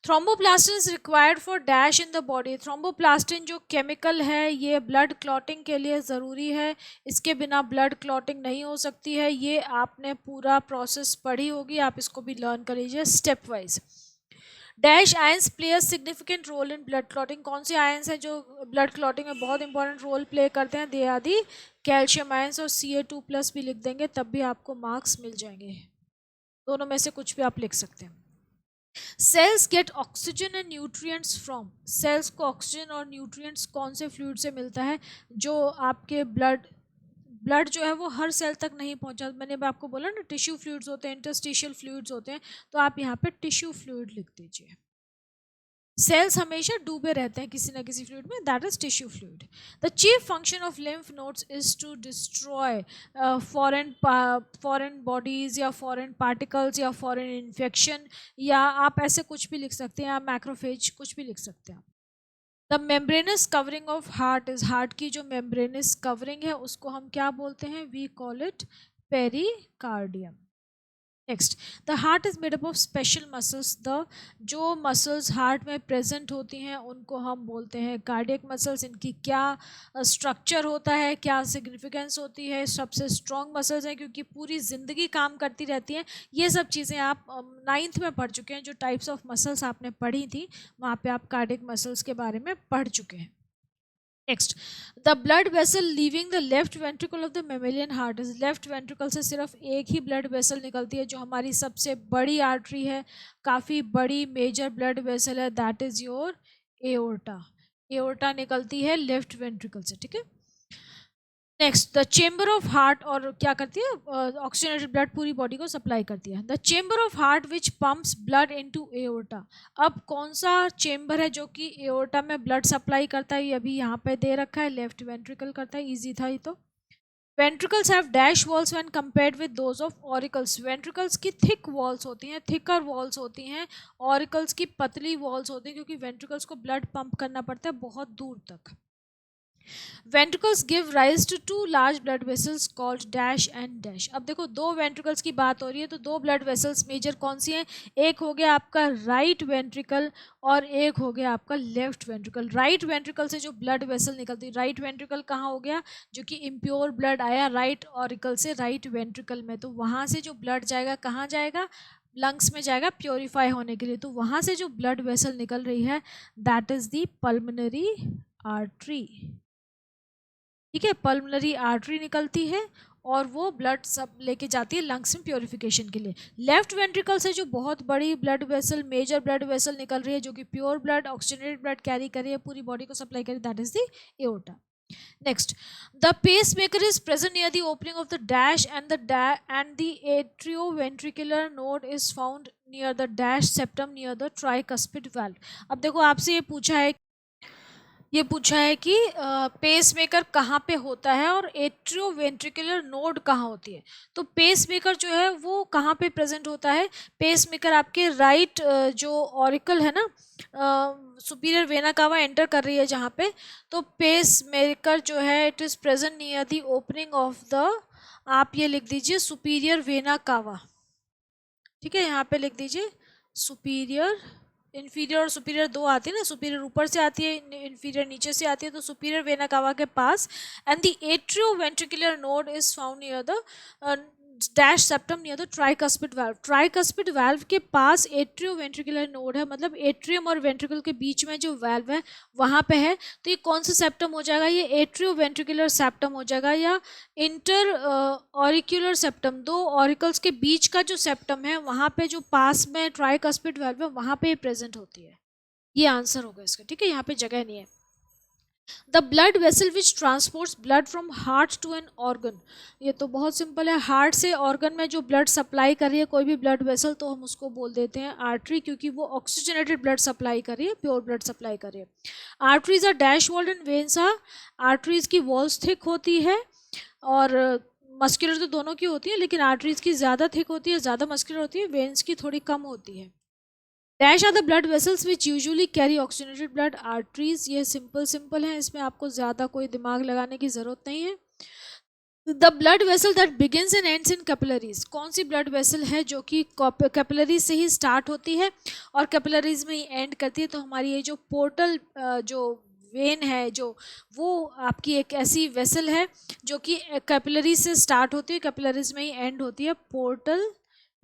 Thromboplastin is required for dash in the body. Thromboplastin जो केमिकल है ये ब्लड क्लॉटिंग के लिए ज़रूरी है, इसके बिना ब्लड क्लॉटिंग नहीं हो सकती है। ये आपने पूरा प्रोसेस पढ़ी होगी, आप इसको भी लर्न कर लीजिए step wise. Dash ions play a significant role in blood clotting. कौन से आयंस हैं जो ब्लड क्लॉटिंग में बहुत इंपॉर्टेंट रोल प्ले करते हैं, they are the calcium ions, और Ca2+ भी लिख देंगे तब भी आपको मार्क्स मिल जाएंगे, दोनों में से कुछ भी आप लिख सकते हैं। Cells get oxygen and nutrients from, cells को ऑक्सीजन और न्यूट्रिएंट्स कौन से फ्लूइड से मिलता है, जो आपके ब्लड जो है वो हर सेल तक नहीं पहुंचा। मैंने अब आपको बोला ना टिश्यू फ्लूइड्स होते हैं, इंटरस्टिशियल फ्लूइड्स होते हैं, तो आप यहाँ पे टिश्यू फ्लूइड लिख दीजिए। सेल्स हमेशा डूबे रहते हैं किसी ना किसी फ्लूइड में, that is tissue fluid. The chief function of lymph nodes is to destroy foreign bodies या फॉरेन पार्टिकल्स या फॉरेन इन्फेक्शन, या आप ऐसे कुछ भी लिख सकते हैं, आप मैक्रोफेज कुछ भी लिख सकते हैं। The membranes covering of heart is, heart की जो मेम्ब्रेनस कवरिंग है उसको हम क्या बोलते हैं, we call it pericardium. Next, the heart is made up of special muscles. The जो मसल्स हार्ट में प्रेजेंट होती हैं उनको हम बोलते हैं कार्डियक मसल्स। इनकी क्या स्ट्रक्चर होता है, क्या सिग्निफिकेंस होती है, सबसे स्ट्रॉन्ग मसल्स हैं क्योंकि पूरी ज़िंदगी काम करती रहती हैं। ये सब चीज़ें आप 9th में पढ़ चुके हैं, जो टाइप्स ऑफ मसल्स आपने पढ़ी थी वहाँ पे आप कार्डियक मसल्स के बारे में पढ़ चुके हैं। Next, the blood vessel leaving the left ventricle of the mammalian heart is, left ventricle से सिर्फ एक ही ब्लड वेसल निकलती है जो हमारी सबसे बड़ी आर्टरी है, काफ़ी बड़ी मेजर ब्लड वेसल है, that is your aorta. Aorta निकलती है लेफ्ट वेंट्रिकल से, ठीक है। Next, the chamber of heart, और क्या करती है, ऑक्सीजनेटेड ब्लड पूरी बॉडी को सप्लाई करती है। The chamber of heart which pumps blood into aorta, अब कौन सा चेंबर है जो कि एओर्टा में ब्लड सप्लाई करता है, ये अभी यहाँ पे दे रखा है, लेफ्ट वेंट्रिकल करता है, इजी था ये तो। Ventricles have dash walls when compared with those of auricles, ventricles की थिक वॉल्स होती हैं, थिकर वॉल्स होती हैं, ऑरिकल्स की पतली वॉल्स होती हैं, क्योंकि वेंट्रिकल्स को ब्लड पंप करना पड़ता है बहुत दूर तक। Ventricles give rise to two large blood vessels called dash and dash. अब देखो दो वेंट्रिकल्स की बात हो रही है, तो दो ब्लड वेसल्स मेजर कौन सी हैं, एक हो गया आपका राइट वेंट्रिकल और एक हो गया आपका लेफ्ट वेंट्रिकल। राइट वेंट्रिकल से जो ब्लड वेसल निकलती है, राइट वेंट्रिकल कहाँ हो गया, जो कि इम्प्योर ब्लड आया राइट ऑरिकल से राइट वेंट्रिकल में, तो वहाँ से जो ब्लड जाएगा कहाँ जाएगा, लंग्स में जाएगा प्योरीफाई होने के लिए। तो वहाँ से जो ब्लड वेसल निकल रही है that is the pulmonary artery, ठीक है, पल्मोनरी आर्टरी निकलती है और वो ब्लड सब लेके जाती है लंग्स में प्योरिफिकेशन के लिए। लेफ्ट वेंट्रिकल से जो बहुत बड़ी blood vessel, major blood vessel निकल रही है जो कि pure blood, oxygenated blood carry कर रही है, पूरी बॉडी को सप्लाई करी, that is the aorta. Next, the pacemaker is present near the opening of the dash and the atrioventricular node is found near the dash septum near the tricuspid valve. अब देखो आपसे ये पूछा है ये पूछा है कि पेस मेकर कहाँ पे होता है और एट्रियोवेंट्रिकुलर नोड कहाँ होती है। तो पेस मेकर जो है वो कहाँ पे प्रेजेंट होता है? पेस मेकर आपके राइट जो ऑरिकल है ना, सुपीरियर वेना कावा एंटर कर रही है जहाँ पे, तो पेस मेकर जो है it is present near the opening of the, आप ये लिख दीजिए सुपीरियर वेना कावा। ठीक है, यहाँ पे लिख दीजिए सुपीरियर, इन्फीरियर और सुपीरियर दो आती है ना, सुपीरियर ऊपर से आती है, इन्फीरियर नीचे से आती है, तो सुपीरियर वेना कावा के पास and the atrioventricular node is found near the dash septum near the tricuspid valve. Tricuspid valve के पास एट्रियोवेंट्रिकुलर नोड है, मतलब एट्रियम और वेंट्रिकल के बीच में जो वाल्व है वहाँ पे है। तो ये कौन सा सेप्टम हो जाएगा? ये एट्रियोवेंट्रिकुलर सेप्टम हो जाएगा, या इंटर ऑरिक्यूलर सेप्टम, दो ऑरिकल्स के बीच का जो सेप्टम है वहाँ पे जो पास में ट्राइकस्पिड वाल्व है वहाँ पे प्रेजेंट होती है। ये आंसर होगा इसका। ठीक है, यहाँ पे जगह नहीं है। The blood vessel which transports blood from heart to an organ. ये तो बहुत सिंपल है, हार्ट से ऑर्गन में जो ब्लड सप्लाई कर रही है कोई भी ब्लड वेसल, तो हम उसको बोल देते हैं आर्टरी, क्योंकि वो ऑक्सीजनेटेड ब्लड सप्लाई कर रही है, प्योर ब्लड सप्लाई कर रही है। Arteries are dash walled and veins are, arteries की वॉल्स थिक होती है और मस्कुलर तो दोनों की होती है, लेकिन आर्टरीज की ज़्यादा थिक होती है, ज़्यादा मस्कुलर होती है, वेन्स की थोड़ी कम होती है। Dash are the blood vessels which usually carry oxygenated blood. Arteries, ये सिंपल है, इसमें आपको ज़्यादा कोई दिमाग लगाने की ज़रूरत नहीं है। The blood vessel that begins and ends in capillaries. कौन सी ब्लड वेसल है जो कि कैपिलरीज से ही स्टार्ट होती है और कैपिलरीज में ही एंड करती है? तो हमारी ये जो पोर्टल जो वेन है, जो वो आपकी एक ऐसी वेसल है जो कि कैपिलरीज से स्टार्ट होती है, कैपिलरीज में ही एंड होती है। पोर्टल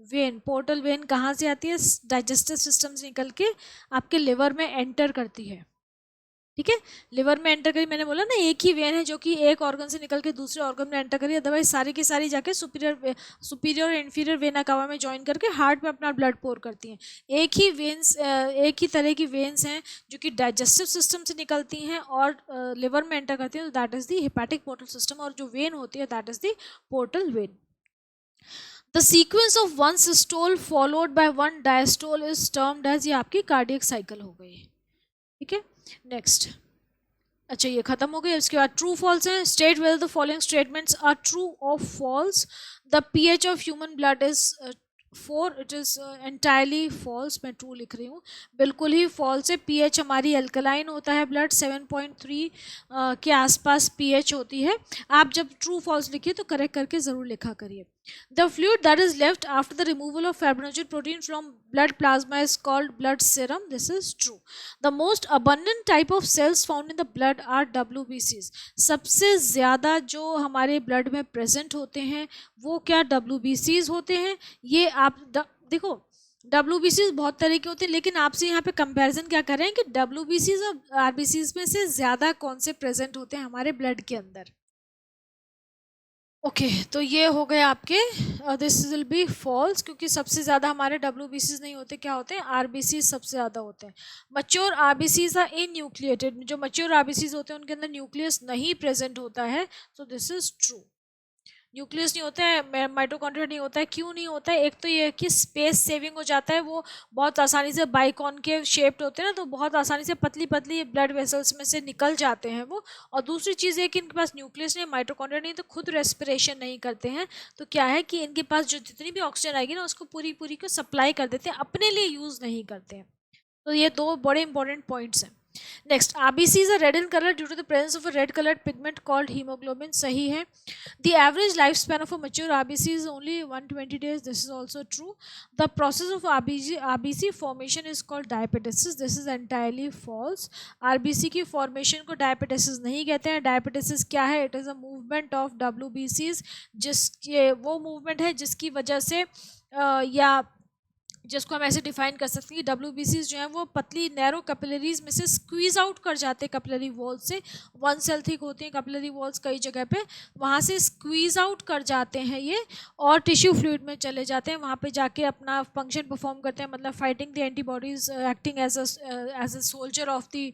वेन, पोर्टल वेन कहाँ से आती है? डाइजेस्टिव सिस्टम से निकल के आपके लिवर में एंटर करती है। ठीक है, लिवर में एंटर करी, मैंने बोला ना एक ही वेन है जो कि एक ऑर्गन से निकल के दूसरे ऑर्गन में एंटर करी, अदरवाइज सारी की सारी जाके सुपीरियर और इन्फीरियर वेना कावा में ज्वाइन करके हार्ट में अपना ब्लड पोर करती हैं। एक ही वेन्स, एक ही तरह की वेन्स हैं जो कि डाइजेस्टिव सिस्टम से निकलती हैं और लिवर में एंटर करती हैं, तो that is the hepatic portal system, और जो वेन होती है that is the portal vein. The sequence of one systole followed by one diastole is termed as, ये आपकी कार्डियक साइकिल हो गई। ठीक है, नेक्स्ट। अच्छा, ये खत्म हो गया। इसके बाद ट्रू फॉल्स है। State whether the following statements are true और false. The pH of human blood is 4, it is entirely false. मैं ट्रू लिख रही हूँ, बिल्कुल ही फॉल्स है। पीएच हमारी एल्कलाइन होता है, ब्लड 7.3 के आसपास पीएच होती है। आप जब ट्रू फॉल्स लिखिए तो करेक्ट करके ज़रूर लिखा करिए। The fluid that is left after the removal of fibrinogen protein from blood plasma is called blood serum. This is true. The most abundant type of cells found in the blood are WBCs. सबसे ज़्यादा जो हमारे blood में present होते हैं वो क्या WBCs होते हैं? ये आप देखो, WBCs बहुत तरह के होते हैं, लेकिन आपसे यहाँ पे कंपैरिजन क्या कर रहे हैं कि WBCs और RBCs में से ज़्यादा कौन से प्रेजेंट होते हैं हमारे ब्लड के अंदर। ओके तो ये हो गए आपके, दिस विल बी फॉल्स, क्योंकि सबसे ज़्यादा हमारे WBCs नहीं होते, क्या होते हैं? RBCs सबसे ज़्यादा होते हैं। Mature RBCs are enucleated, जो मच्योर RBCs होते हैं उनके अंदर न्यूक्लियस नहीं प्रेजेंट होता है, so this is true. Nucleus नहीं होता है, माइटोकॉन्ड्रिया नहीं होता है। क्यों नहीं होता है? एक तो ये है कि स्पेस सेविंग हो जाता है, वो बहुत आसानी से बाइकॉनकेव शेप्ड होते हैं ना, तो बहुत आसानी से पतली पतली ब्लड वेसल्स में से निकल जाते हैं वो। और दूसरी चीज़ है कि इनके पास न्यूक्लियस नहीं, माइटोकॉन्ड्रिया नहीं, तो खुद रेस्पिरेशन नहीं करते हैं, तो क्या है कि इनके पास जो जितनी भी ऑक्सीजन आएगी ना उसको पूरी पूरी को सप्लाई कर देते हैं, अपने लिए यूज़ नहीं करते हैं। तो ये दो बड़े इंपॉर्टेंट पॉइंट्स हैं। Next, RBCs are red in color due to the presence of a red colored pigment called hemoglobin. सही है। The average lifespan of a mature RBC is only 120 days. This is also true. The process of RBC formation is called diapetesis. This is entirely false. RBC की formation को diapetesis नहीं कहते हैं। diapetesis क्या है? It is a movement of WBCs, जिसके वो movement है जिसकी वजह से या जिसको हम ऐसे डिफाइन कर सकते हैं कि WBCs जो हैं वो पतली नैरो कैपिलरीज में से स्क्वीज आउट कर जाते हैं कैपिलरी वॉल्स से। वन सेल थिक होती हैं कैपिलरी वॉल्स कई जगह पे, वहाँ से स्क्वीज आउट कर जाते हैं ये और टिश्यू फ्लूइड में चले जाते हैं, वहाँ पे जाके अपना फंक्शन परफॉर्म करते हैं, मतलब fighting the antibodies, acting as a soldier of the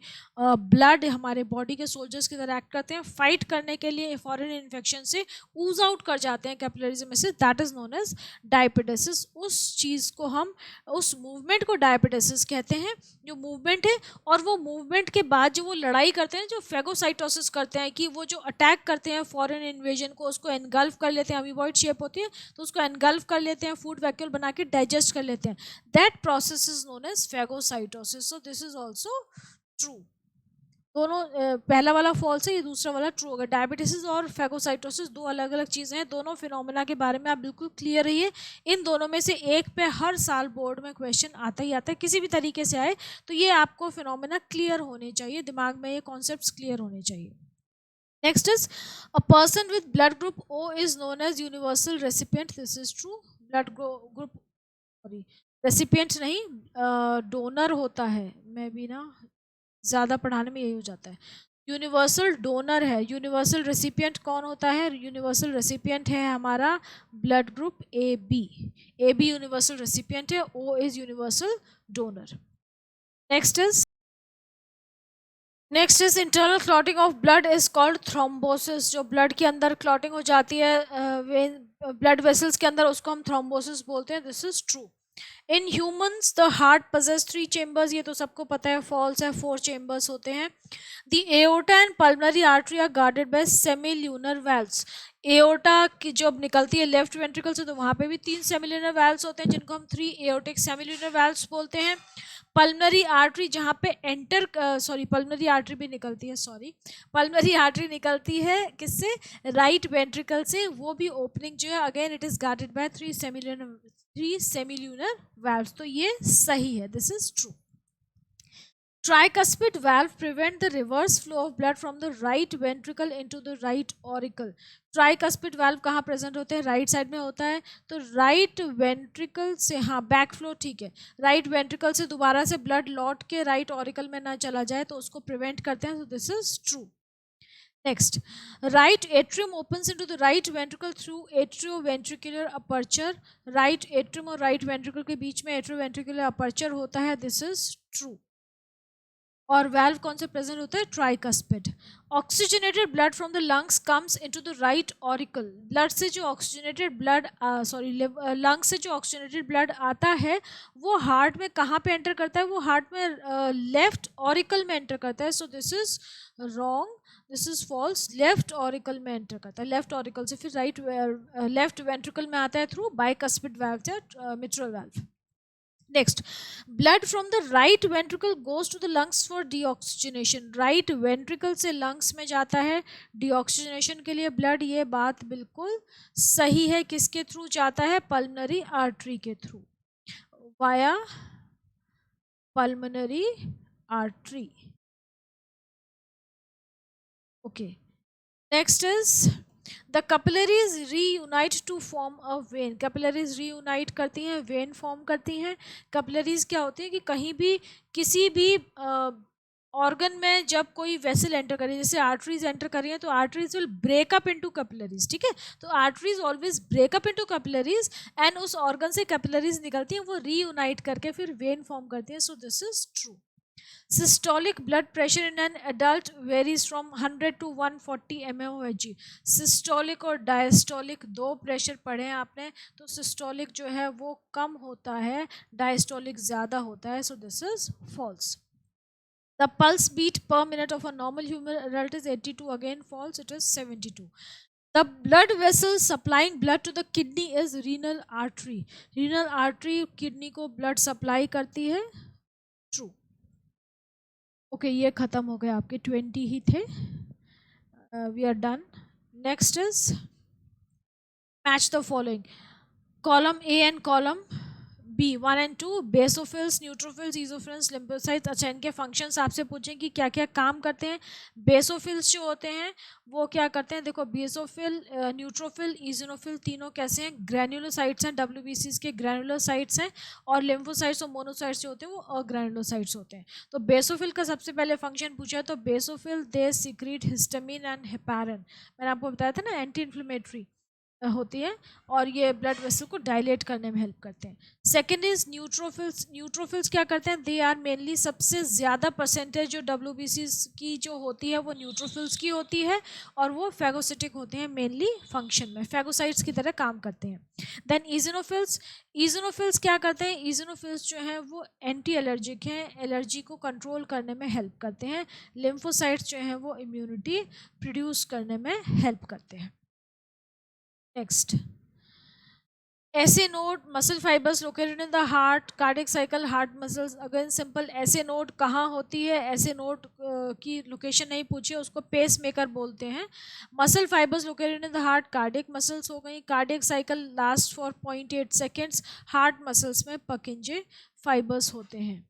blood, हमारे बॉडी के सोल्जर्स की तरह एक्ट करते हैं, फाइट करने के लिए फॉरेन इन्फेक्शन से ऊज आउट कर जाते हैं कैपिलरीज में से। That is known as diapedesis. उस चीज़ को हम उस मूवमेंट को डायबिटिसिस कहते हैं, जो मूवमेंट है। और वो मूवमेंट के बाद जो वो लड़ाई करते हैं, जो फेगोसाइटोसिस करते हैं, कि वो जो अटैक करते हैं फॉरेन इन्वेजन को, उसको एनगल्फ कर लेते हैं, अमीबॉइड शेप होती है तो उसको एनगल्फ कर लेते हैं, फूड वैक्यूल बना के डाइजेस्ट कर लेते हैं, that process is known as phagocytosis. So this is also true. दोनों पहला वाला फॉल्स है, ये दूसरा वाला ट्रू होगा। डायबिटीज और फेगोसाइटोसिस दो अलग अलग चीज़ें हैं, दोनों फिनोमेना के बारे में आप बिल्कुल क्लियर रहिए। इन दोनों में से एक पे हर साल बोर्ड में क्वेश्चन आता ही आता है, किसी भी तरीके से आए, तो ये आपको फिनोमेना क्लियर होने चाहिए, दिमाग में ये कॉन्सेप्ट्स क्लियर होने चाहिए। Next is a person with blood group O is known as universal recipient. This is true. Blood group, sorry recipient नहीं, डोनर होता है। मैं भी ना ज़्यादा पढ़ाने में यही हो जाता है। यूनिवर्सल डोनर है। यूनिवर्सल रेसिपिएंट कौन होता है? यूनिवर्सल रेसिपिएंट है हमारा blood group A B. A B universal recipient है, O is universal donor. Next is internal clotting of blood is called thrombosis. जो ब्लड के अंदर क्लॉटिंग हो जाती है ब्लड वेसल्स के अंदर, उसको हम थ्रोम्बोसिस बोलते हैं। This is true. In humans the heart possess 3 chambers, ये तो सबको पता है, फॉल्स है, 4 चेम्बर्स होते हैं। The aorta and pulmonary artery are guarded by semilunar valves. Aorta की जब निकलती है लेफ्ट वेंट्रिकल से, तो वहाँ पे भी 3 सेमिल्यूनर वाल्व्स होते हैं, जिनको हम 3 एओर्टिक सेमिल्यूनर वाल्व्स बोलते हैं। पल्मोनरी आर्टरी जहाँ पे एंटर, सॉरी पल्मोनरी आर्टरी भी निकलती है, सॉरी पल्मोनरी आर्टरी निकलती है किससे? राइट वेंट्रिकल से। वो भी ओपनिंग जो है, again it is guarded bye 3 semilunar valves. तो ये सही है, this is true. Tricuspid valve prevent the reverse flow of blood from the right ventricle into the right auricle. Tricuspid valve कहाँ प्रेजेंट होते हैं? राइट साइड में होता है। तो राइट वेंट्रिकल से, हाँ बैक फ्लो ठीक है, राइट वेंट्रिकल से दोबारा से ब्लड लौट के राइट ऑरिकल में ना चला जाए, तो उसको प्रिवेंट करते हैं। तो this is true. Next, right atrium opens into the right ventricle through atrioventricular aperture. Right atrium और right ventricle के बीच में atrioventricular aperture होता है, this is true. और valve कौन से प्रेजेंट होता है? Tricuspid. Oxygenated blood from the lungs comes into the right auricle. Blood से जो ऑक्सीजनेटेड ब्लड, सॉरी लंग्स से जो ऑक्सीजनेटेड ब्लड आता है, वो हार्ट में कहाँ पे एंटर करता है? वो हार्ट में लेफ्ट ऑरिकल में एंटर करता है। So this is wrong, this is false. Left auricle में एंटर करता है, लेफ्ट ऑरिकल से फिर राइट लेफ्ट वेंट्रिकल में आता है थ्रू बाइकस्पिड वाल्व या mitral valve. Next, blood from the right ventricle goes to the lungs for deoxygenation. Right ventricle से lungs में जाता है deoxygenation के लिए blood। ये बात बिल्कुल सही है। किसके थ्रू जाता है? pulmonary artery के through, via pulmonary artery. Okay. Next is the capillaries reunite to form a vein. capillaries reunite करती हैं, vein form करती हैं। capillaries क्या होती है कि कहीं भी किसी भी ऑर्गन में जब कोई वेसल एंटर करें, जैसे आर्टरीज एंटर करी हैं, तो arteries will break up into capillaries. ठीक है, तो arteries always break up into capillaries and उस ऑर्गन से कैपिलरीज निकलती हैं, वो रीयूनाइट करके फिर वेन फॉर्म करती हैं। सो this is true. Systolic blood pressure in an adult varies from 100 to 140 mmHg. Systolic और diastolic दो प्रेशर पढ़े हैं आपने, तो systolic जो है वो कम होता है, diastolic ज़्यादा होता है। So this is false. The pulse beat per minute of a normal human adult is 82. Again false, it is 72. The blood vessel supplying blood to the kidney is renal artery. Renal artery kidney को blood supply करती है। True. Okay ये ख़त्म हो गए, आपके 20 ही थे। We are done. Next is match the following, column A and column B, 1 and 2, basophils, neutrophils, eosinophils, lymphocytes. अच्छा, इनके फंक्शंस आपसे पूछें कि क्या क्या काम करते हैं। बेसोफिल्स जो होते हैं वो क्या करते हैं? देखो, बेसोफिल, न्यूट्रोफिल, इजोनोफिल तीनों कैसे हैं? ग्रैन्युलोसाइट्स हैं, डब्ल्यूबीसीज के ग्रैन्युलोसाइट्स हैं। और लिम्फोसाइट्स और मोनोसाइट्स जो होते हैं वो अग्रैन्युलोसाइट्स होते हैं। तो बेसोफिल का सबसे पहले फंक्शन पूछा है, तो basophil they secrete histamine and heparin. मैंने आपको बताया था ना, एंटी इन्फ्लेमेटरी। होती है और ये ब्लड वेसल को डायलेट करने में हेल्प करते हैं। Second is neutrophils. न्यूट्रोफिल्स क्या करते हैं, दे आर मेनली, सबसे ज़्यादा परसेंटेज जो डब्ल्यू की जो होती है वो न्यूट्रोफिल्स की होती है और वो फैगोसिटिक होते हैं मेनली फंक्शन में, फैगोसाइट्स की तरह काम करते हैं। देन इजोनोफिल्स। इजोनोफिल्स क्या करते हैं, इजोनोफिल्स जो हैं वो एंटी एलर्जिक हैं, एलर्जी को कंट्रोल करने में हेल्प करते हैं। लिम्फोसाइट्स जो हैं वो इम्यूनिटी प्रोड्यूस करने में हेल्प करते हैं। नेक्स्ट, ऐसे node, muscle fibres located in the heart, cardiac cycle, heart muscles. Again simple, ऐसे नोड कहाँ होती है, ऐसे नोड की लोकेशन नहीं पूछी, उसको पेस मेकर बोलते हैं। Muscle fibres located in the heart, cardiac muscles हो गई। Cardiac cycle last for 0.8 seconds. Heart muscles में पकिंजे फाइबर्स होते हैं।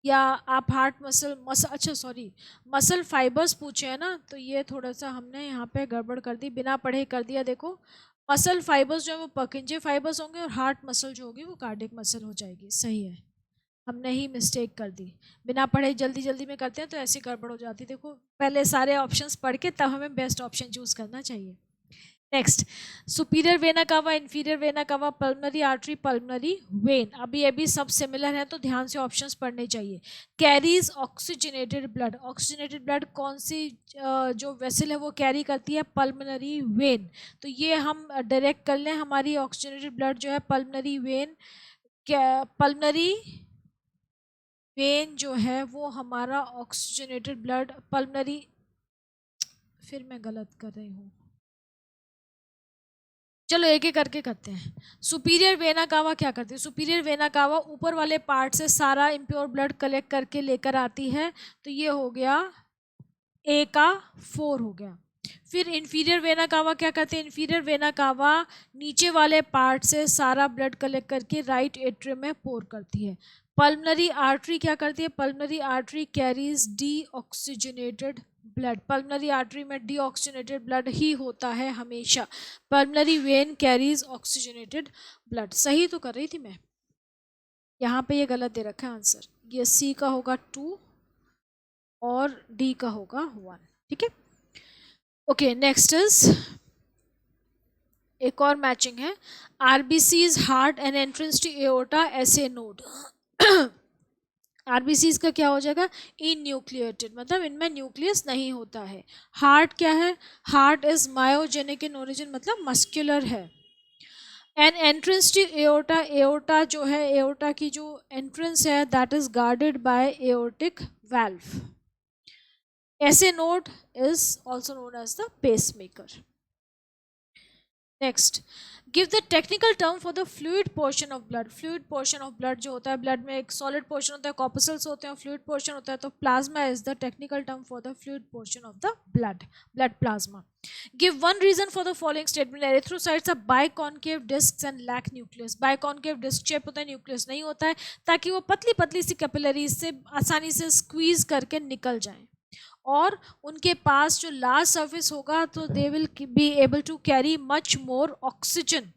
या आप हार्ट मसल अच्छा सॉरी, मसल फाइबर्स पूछे हैं ना, तो ये थोड़ा सा हमने यहाँ पे गड़बड़ कर दी, बिना पढ़े कर दिया। देखो, मसल फाइबर्स जो है वो पकिंजे फाइबर्स होंगे और हार्ट मसल जो होगी वो कार्डियक मसल हो जाएगी। सही है, हमने ही मिस्टेक कर दी, बिना पढ़े जल्दी जल्दी में करते हैं तो ऐसी गड़बड़ हो जाती है। देखो, पहले सारे ऑप्शंस पढ़ के तब हमें बेस्ट ऑप्शन चूज करना चाहिए। नेक्स्ट, सुपीरियर वेना कावा, inferior vena cava, pulmonary artery, pulmonary when. अभी ये भी सब सिमिलर है तो ध्यान से ऑप्शंस पढ़ने चाहिए। Carries oxygenated blood. Oxygenated blood कौन सी जो वेसल है वो कैरी करती है, पल्मनरी वेन। तो ये हम डायरेक्ट कर लें, हमारी ऑक्सीजनेटेड ब्लड जो है पल्मनरी वेन, पल्मनरी वेन जो है वो हमारा ऑक्सीजनेटेड ब्लड पल्मनरी, फिर मैं गलत कर रही हूँ, चलो एक एक करके करते हैं। सुपीरियर वेना कावा क्या करती है, सुपीरियर वेना कावा ऊपर वाले पार्ट से सारा इम्प्योर ब्लड कलेक्ट करके लेकर आती है, तो ये हो गया ए का 4 हो गया। फिर इन्फीरियर वेना कावा क्या करते हैं, इन्फीरियर वेना कावा नीचे वाले पार्ट से सारा ब्लड कलेक्ट करके राइट एट्रियम में पोर करती है। पल्मनरी आर्टरी क्या करती है, pulmonary artery carries D oxygenated blood. Pulmonary artery में डीऑक्सीजनेटेड ब्लड ही होता है हमेशा। Pulmonary when carries oxygenated blood. सही तो कर रही थी मैं, यहाँ पे ये गलत दे रखा है आंसर, ये सी का होगा 2 और डी का होगा 1। ठीक है, ओके। नेक्स्ट इज एक और मैचिंग है, RBCs heart and entrance to aorta ऐसे नोड। आरबीसीज का क्या हो जाएगा, इन न्यूक्लिएटेड, मतलब इनमें न्यूक्लियस नहीं होता है। हार्ट क्या है, heart is myogenic in origin, मतलब मस्कुलर है। An entrance to aorta, aorta जो है, एओर्टा की जो एंट्रेंस है that is guarded by aortic valve. SA node is also known as the pacemaker. Next, give the technical term for the fluid portion of blood. Fluid portion of blood जो होता है, blood में एक solid portion होता है, corpuscles होते हैं, fluid portion होता है, तो plasma is the technical term for the fluid portion of the blood, blood plasma. Give one reason for the following statement, erythrocytes are biconcave discs and lack nucleus. Biconcave disc shape होता है, nucleus नहीं होता है, ताकि वो पतली पतली सी capillaries से आसानी से स्क्वीज करके निकल जाएं, और उनके पास जो लार्ज सरफेस होगा तो they will be able to carry much more oxygen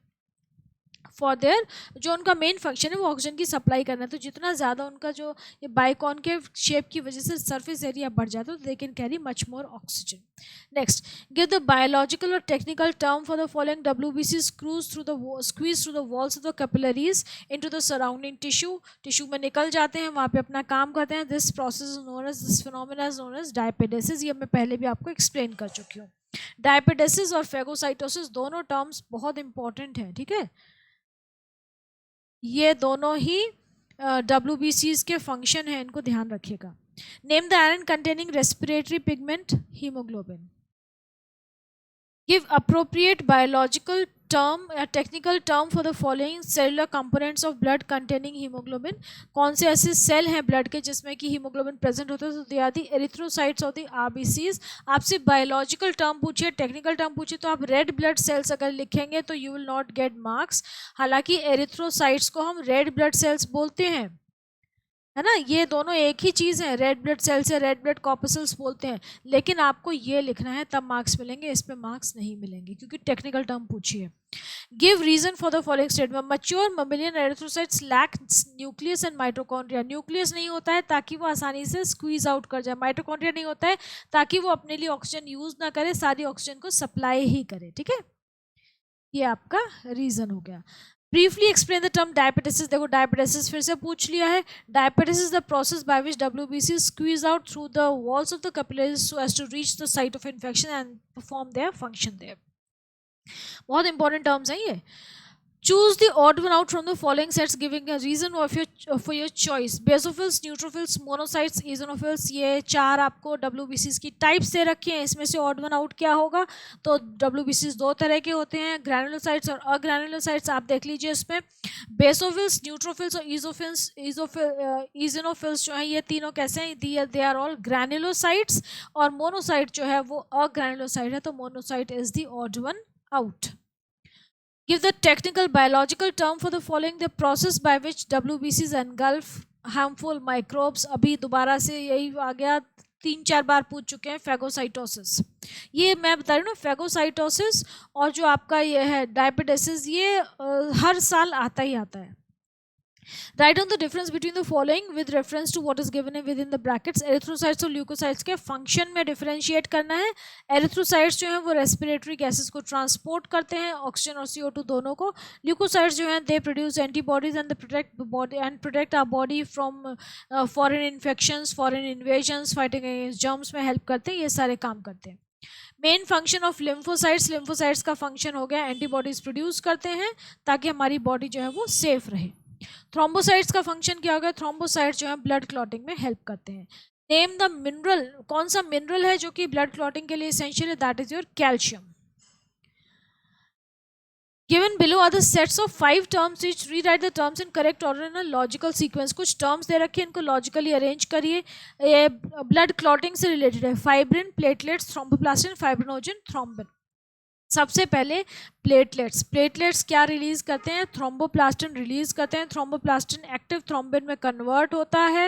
for their, जो उनका मेन फंक्शन है वो ऑक्सीजन की सप्लाई करना है। तो जितना ज़्यादा उनका जो ये बाइकॉन्केव शेप की वजह से सरफेस एरिया बढ़ जाता है तो they can carry much more oxygen. Next, give the biological और technical term for the following, WBC squeeze through the walls of the capillaries into the surrounding tissue, tissue में निकल जाते हैं, वहाँ पे अपना काम करते हैं। This process is known as, this phenomena is known as diapedesis. ये मैं पहले भी आपको एक्सप्लेन कर चुकी हूँ। डायपेडेसिस और फेगोसाइटोसिस दोनों टर्म्स बहुत इंपॉर्टेंट हैं, ठीक है, ये दोनों ही WBCs के फंक्शन हैं, इनको ध्यान रखिएगा। Name the iron containing respiratory pigment, haemoglobin. Give appropriate biological term या technical term for the following cellular components of blood containing haemoglobin. कौन से ऐसे सेल हैं ब्लड के जिसमें कि हीमोग्लोबिन प्रेजेंट होता है, तो दे आर द एरिथ्रोसाइट्स और द आरबीसीज। आपसे बायोलॉजिकल टर्म पूछे, टेक्निकल टर्म पूछे, तो आप रेड ब्लड सेल्स अगर लिखेंगे तो you will not get marks. हालांकि एरिथ्रोसाइट्स को हम रेड ब्लड सेल्स बोलते हैं, है ना, ये दोनों एक ही चीज़ है, रेड ब्लड सेल्स है, रेड ब्लड कॉर्पसल्स बोलते हैं, लेकिन आपको ये लिखना है तब मार्क्स मिलेंगे, इस पे मार्क्स नहीं मिलेंगे क्योंकि टेक्निकल टर्म पूछी है। Give reason for the following statement, mature mammalian erythrocytes lack nucleus and mitochondria. Nucleus नहीं होता है ताकि वो आसानी से स्क्वीज आउट कर जाए, माइटोकॉन्ड्रिया नहीं होता है ताकि वो अपने लिए ऑक्सीजन यूज ना करे, सारी ऑक्सीजन को सप्लाई ही करे, ठीक है। ये आपका रीजन हो गया. Briefly explain the term diabetes. देखो डायबिटिस फिर से पूछ लिया है. Diabetes is the process by which WBC squeeze out through the walls of the capillaries so as to reach the site of infection and perform their function there. बहुत important terms हैं ये. Choose the odd one out from the following sets giving a reason for your choice. Basophils, neutrophils, monocytes, eosinophils, ये चार आपको WBCs की types दे रखे हैं. इसमें से odd one out क्या होगा? तो WBCs दो तरह के होते हैं, ग्रैनुलोसाइट्स और अग्रैनुलोसाइट्स. आप देख लीजिए इसमें बेसोफिल्स, न्यूट्रोफिल्स और ईजोनोफिल्स जो है ये तीनों कैसे हैं? They are all granulocytes. और मोनोसाइट जो है वो अग्रैनुलोसाइट है, तो monocyte is the odd one out. Give the technical biological term for the following. The process by which WBCs engulf harmful microbes. अभी दोबारा से यही आ गया, 3-4 बार पूछ चुके हैं. फेगोसाइटोसिस, ये मैं बता रही हूँ ना. फेगोसाइटोसिस और जो आपका ये है डायबिटिस, ये हर साल आता ही आता है. Write down the difference between the following with reference to what is given within the brackets. Erythrocytes और ल्यूकोसाइट्स के फंक्शन में डिफरेंशिएट करना है. एरिथ्रोसाइट्स जो हैं वो रेस्पिरेटरी गैसेस को ट्रांसपोर्ट करते हैं, ऑक्सीजन और CO2 दोनों को. ल्यूकोसाइट्स जो हैं they produce antibodies and they protect our body from foreign infections, foreign invasions, fighting against germs में हेल्प करते हैं. ये सारे काम करते हैं. Main function of lymphocytes. Lymphocytes का फंक्शन हो गया एंटीबॉडीज प्रोड्यूस करते हैं ताकि हमारी बॉडी जो है वो सेफ रहे. थ्रोम्बोसाइट्स का फंक्शन क्या होगा? थ्रोम्बोसाइट्स जो है ब्लड क्लॉटिंग में हेल्प करते हैं. Name the mineral. कौन सा मिनरल है जो कि ब्लड क्लॉटिंग के लिए एसेंशियल है? That is your calcium. Given below are the sets of 5 terms which rewrite the terms in correct order in a logical sequence. कुछ terms दे रखे हैं, इनको logically arrange करिए. ये blood clotting से related है. Fibrin, platelets, thromboplastin, fibrinogen, thrombin. सबसे पहले प्लेटलेट्स. प्लेटलेट्स क्या रिलीज करते हैं? थ्रोम्बोप्लास्टिन रिलीज करते हैं. थ्रोम्बोप्लास्टिन एक्टिव थ्रोम्बिन में कन्वर्ट होता है.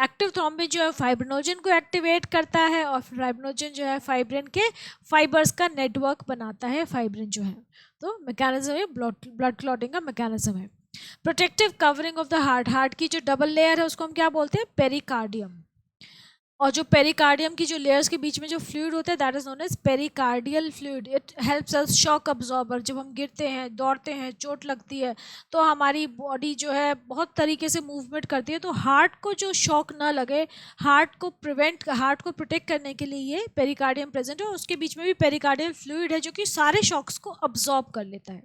एक्टिव थ्रोम्बिन जो है फाइब्रिनोजन को एक्टिवेट करता है और फाइब्रिनोजन जो है फाइब्रिन के फाइबर्स का नेटवर्क बनाता है. फाइब्रिन जो है तो मैकेनिज्म है, ब्लड क्लॉटिंग का मैकेनिज्म है. Protective covering of the heart. Heart की जो डबल लेयर है उसको हम क्या बोलते हैं? पेरिकार्डियम. और जो पेरिकार्डियम की जो लेयर्स के बीच में जो फ्लूइड होता है that is known as pericardial fluid. It helps us shock absorber. जब हम गिरते हैं, दौड़ते हैं, चोट लगती है तो हमारी बॉडी जो है बहुत तरीके से मूवमेंट करती है. तो हार्ट को जो शॉक ना लगे, हार्ट को प्रोटेक्ट करने के लिए ये पेरिकार्डियम प्रेजेंट है. उसके बीच में भी पेरिकार्डियल फ्लूइड है जो कि सारे शॉक्स को अब्जॉर्ब कर लेता है.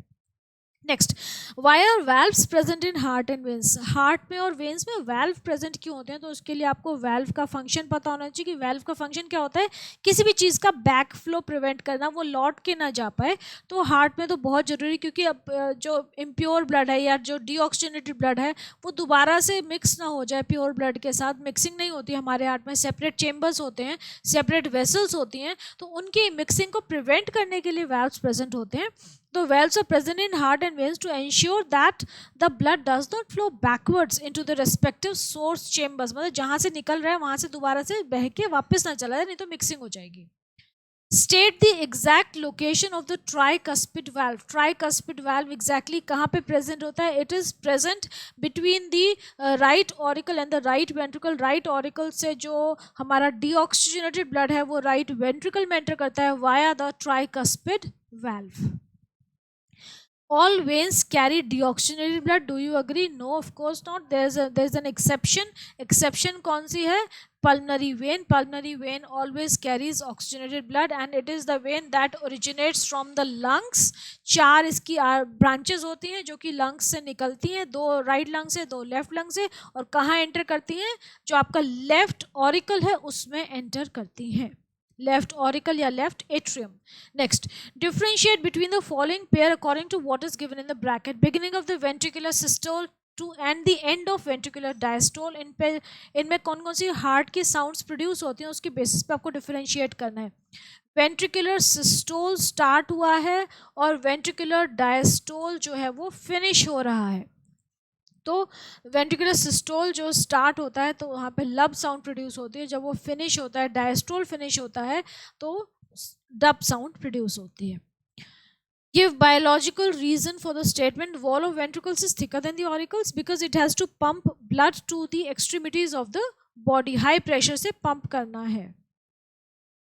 Next, why are valves present in heart and veins. Heart में और वेन्स में वाल्व प्रेजेंट क्यों होते हैं? तो उसके लिए आपको वाल्व का फंक्शन पता होना चाहिए कि वाल्व का फंक्शन क्या होता है. किसी भी चीज़ का बैक फ्लो प्रिवेंट करना, वो लौट के ना जा पाए. तो हार्ट में तो बहुत ज़रूरी, क्योंकि अब जो इम्प्योर ब्लड है या जो डीऑक्सीजनेटेड ब्लड है वो दोबारा से मिक्स ना हो जाए प्योर ब्लड के साथ. मिक्सिंग नहीं होती हमारे हार्ट में. सेपरेट चेम्बर्स होते हैं, सेपरेट वेसल्स होती हैं, तो उनकी मिक्सिंग को प्रिवेंट करने के लिए वाल्व्स प्रेजेंट होते हैं. The valves are present in heart and veins to ensure that the blood does not flow backwards into the respective source chambers. मतलब जहाँ से निकल रहा है वहाँ से दोबारा से बह के वापस ना चला जाए, नहीं तो मिक्सिंग हो जाएगी. State the exact location of the tricuspid valve. Tricuspid valve exactly कहाँ पे present होता है? It is present between the right auricle and the right ventricle. Right auricle से जो हमारा deoxygenated blood है वो right ventricle में enter करता है via the tricuspid valve. All veins carry deoxygenated blood. Do you agree? No, of course not. There's an exception. Exception कौन सी है? Pulmonary vein. Pulmonary vein always carries oxygenated blood and it is the vein that originates from the lungs. 4 इसकी branches होती हैं जो कि lungs से निकलती हैं. 2 right lung से, 2 left lung से. और कहाँ enter करती हैं? जो आपका left auricle है उसमें enter करती हैं. Left auricle या left atrium. Next, differentiate between the following pair according to what is given in the bracket. Beginning of the ventricular systole to and the end of ventricular diastole. इनमें कौन कौन सी heart की sounds produce होती हैं उसके basis पे आपको differentiate करना है. वेंट्रिकुलर सिस्टोल स्टार्ट हुआ है और वेंट्रिकुलर डायस्टोल जो है वो फिनिश हो रहा है. तो वेंट्रिकुलर सिस्टोल जो स्टार्ट होता है तो वहाँ पे लब साउंड प्रोड्यूस होती है. जब वो फिनिश होता है, डायस्टोल फिनिश होता है, तो डब साउंड प्रोड्यूस होती है. Give biological reason for the statement wall of ventricles is thicker than the auricles because it has to pump blood to the extremities of the body. High pressure से pump करना है.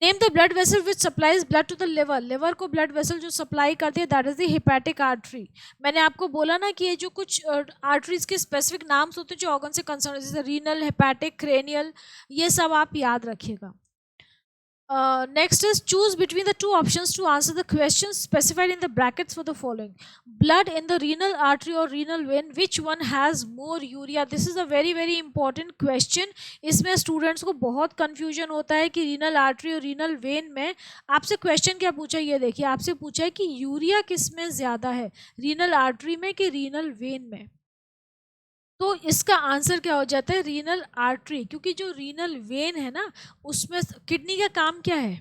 Name the blood vessel which supplies blood to the liver, liver को blood vessel जो supply करती है that is the hepatic artery. मैंने आपको बोला ना कि ये जो कुछ आर्टरीज के स्पेसिफिक नाम्स होते हैं जो ऑर्गन से कंसर्न, जैसे रीनल, हेपेटिक, क्रेनियल, ये सब आप याद रखिएगा। Next is choose between the two options to answer the questions specified in the brackets for the following. Blood in the renal artery or renal vein, which one has more urea? This is a very very important question. इसमें students को बहुत confusion होता है कि renal artery और renal vein में आपसे question क्या पूछा है, ये देखिए आपसे पूछा है कि यूरिया किस में ज़्यादा है, रीनल आर्टरी में कि रीनल वेन में। तो इसका आंसर क्या हो जाता है, रीनल आर्टरी, क्योंकि जो रीनल वेन है ना उसमें किडनी का काम क्या है,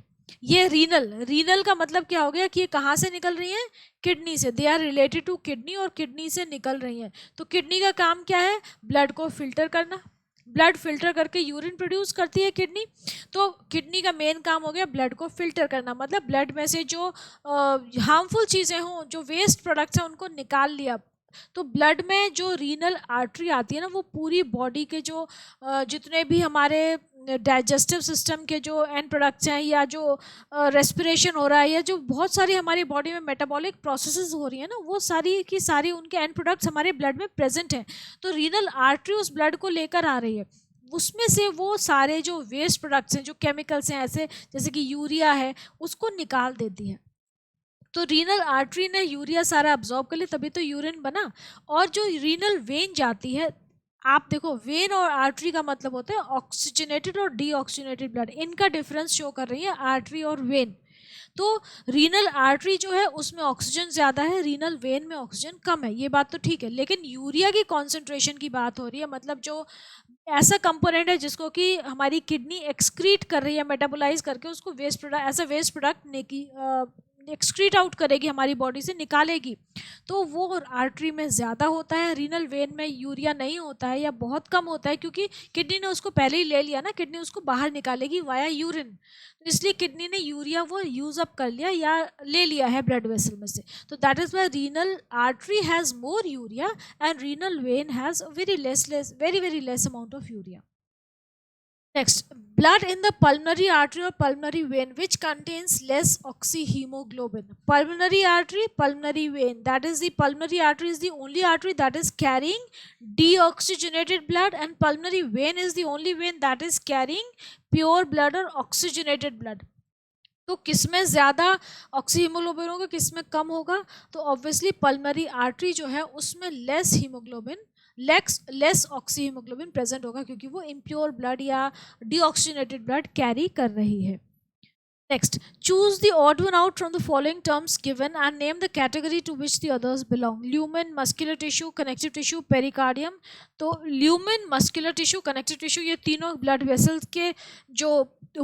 ये रीनल, रीनल का मतलब क्या हो गया कि ये कहाँ से निकल रही हैं, किडनी से, they are related to kidney और किडनी से निकल रही हैं। तो किडनी का काम क्या है, ब्लड को फिल्टर करना, ब्लड फिल्टर करके यूरिन प्रोड्यूस करती है किडनी। तो किडनी का मेन काम हो गया ब्लड को फिल्टर करना, मतलब ब्लड में से जो हार्मफुल चीज़ें हों, जो वेस्ट प्रोडक्ट्स हैं उनको निकाल लिया। तो ब्लड में जो रीनल आर्टरी आती है ना वो पूरी बॉडी के जो जितने भी हमारे डाइजेस्टिव सिस्टम के जो एंड प्रोडक्ट्स हैं या जो रेस्पिरेशन हो रहा है या जो बहुत सारी हमारी बॉडी में मेटाबॉलिक प्रोसेसेस हो रही है ना, वो सारी की सारी उनके एंड प्रोडक्ट्स हमारे ब्लड में प्रेजेंट हैं। तो रीनल आर्टरी उस ब्लड को लेकर आ रही है, उसमें से वो सारे जो वेस्ट प्रोडक्ट्स हैं, जो केमिकल्स हैं ऐसे जैसे कि यूरिया है, उसको निकाल देती है। तो रीनल आर्टरी ने यूरिया सारा अब्जॉर्ब कर लिया, तभी तो यूरिन बना। और जो रीनल वेन जाती है, आप देखो वेन और आर्टरी का मतलब होता है ऑक्सीजनेटेड और डीऑक्सीजनेटेड ब्लड, इनका डिफरेंस शो कर रही है आर्टरी और वेन। तो रीनल आर्टरी जो है उसमें ऑक्सीजन ज़्यादा है, रीनल वेन में ऑक्सीजन कम है, ये बात तो ठीक है। लेकिन यूरिया की कॉन्सेंट्रेशन की बात हो रही है, मतलब जो ऐसा कंपोनेंट है जिसको कि हमारी किडनी एक्सक्रीट कर रही है, मेटाबोलाइज करके उसको वेस्ट प्रोडक्ट, ऐसा वेस्ट प्रोडक्ट एक्सक्रीट आउट करेगी, हमारी बॉडी से निकालेगी, तो वो आर्टरी में ज़्यादा होता है। रीनल वेन में यूरिया नहीं होता है या बहुत कम होता है, क्योंकि किडनी ने उसको पहले ही ले लिया ना, किडनी उसको बाहर निकालेगी वाया यूरिन, तो इसलिए किडनी ने यूरिया वो यूज अप कर लिया या ले लिया है ब्लड वेसल में से। तो that is why renal artery has more urea and renal vein has very very less amount of urea. Next, blood in the pulmonary artery or pulmonary vein which contains less oxyhemoglobin. Pulmonary artery, pulmonary vein. That is, the pulmonary artery is the only artery that is carrying deoxygenated blood, and pulmonary vein is the only vein that is carrying pure blood or oxygenated blood. तो किसमें ज़्यादा oxyhaemoglobin होगा, किसमें कम होगा, तो obviously pulmonary artery जो है उसमें less haemoglobin, less oxyhaemoglobin present होगा, क्योंकि वो इम्प्योर ब्लड या डीऑक्सीजनेटेड ब्लड कैरी कर रही है। Next, choose the odd one out from the following terms given and name the category to which the others belong. Lumen, muscular tissue, connective tissue, pericardium. तो lumen, muscular tissue, connective tissue, ये तीनों blood vessels के जो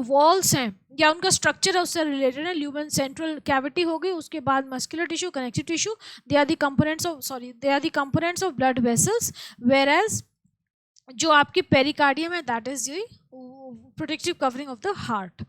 walls हैं या उनका structure है उससे related है। lumen central cavity हो गई, उसके बाद muscular tissue, connective tissue, they are the components of blood vessels, whereas जो आपकी पेरिकार्डियम है that is the protective covering of the heart.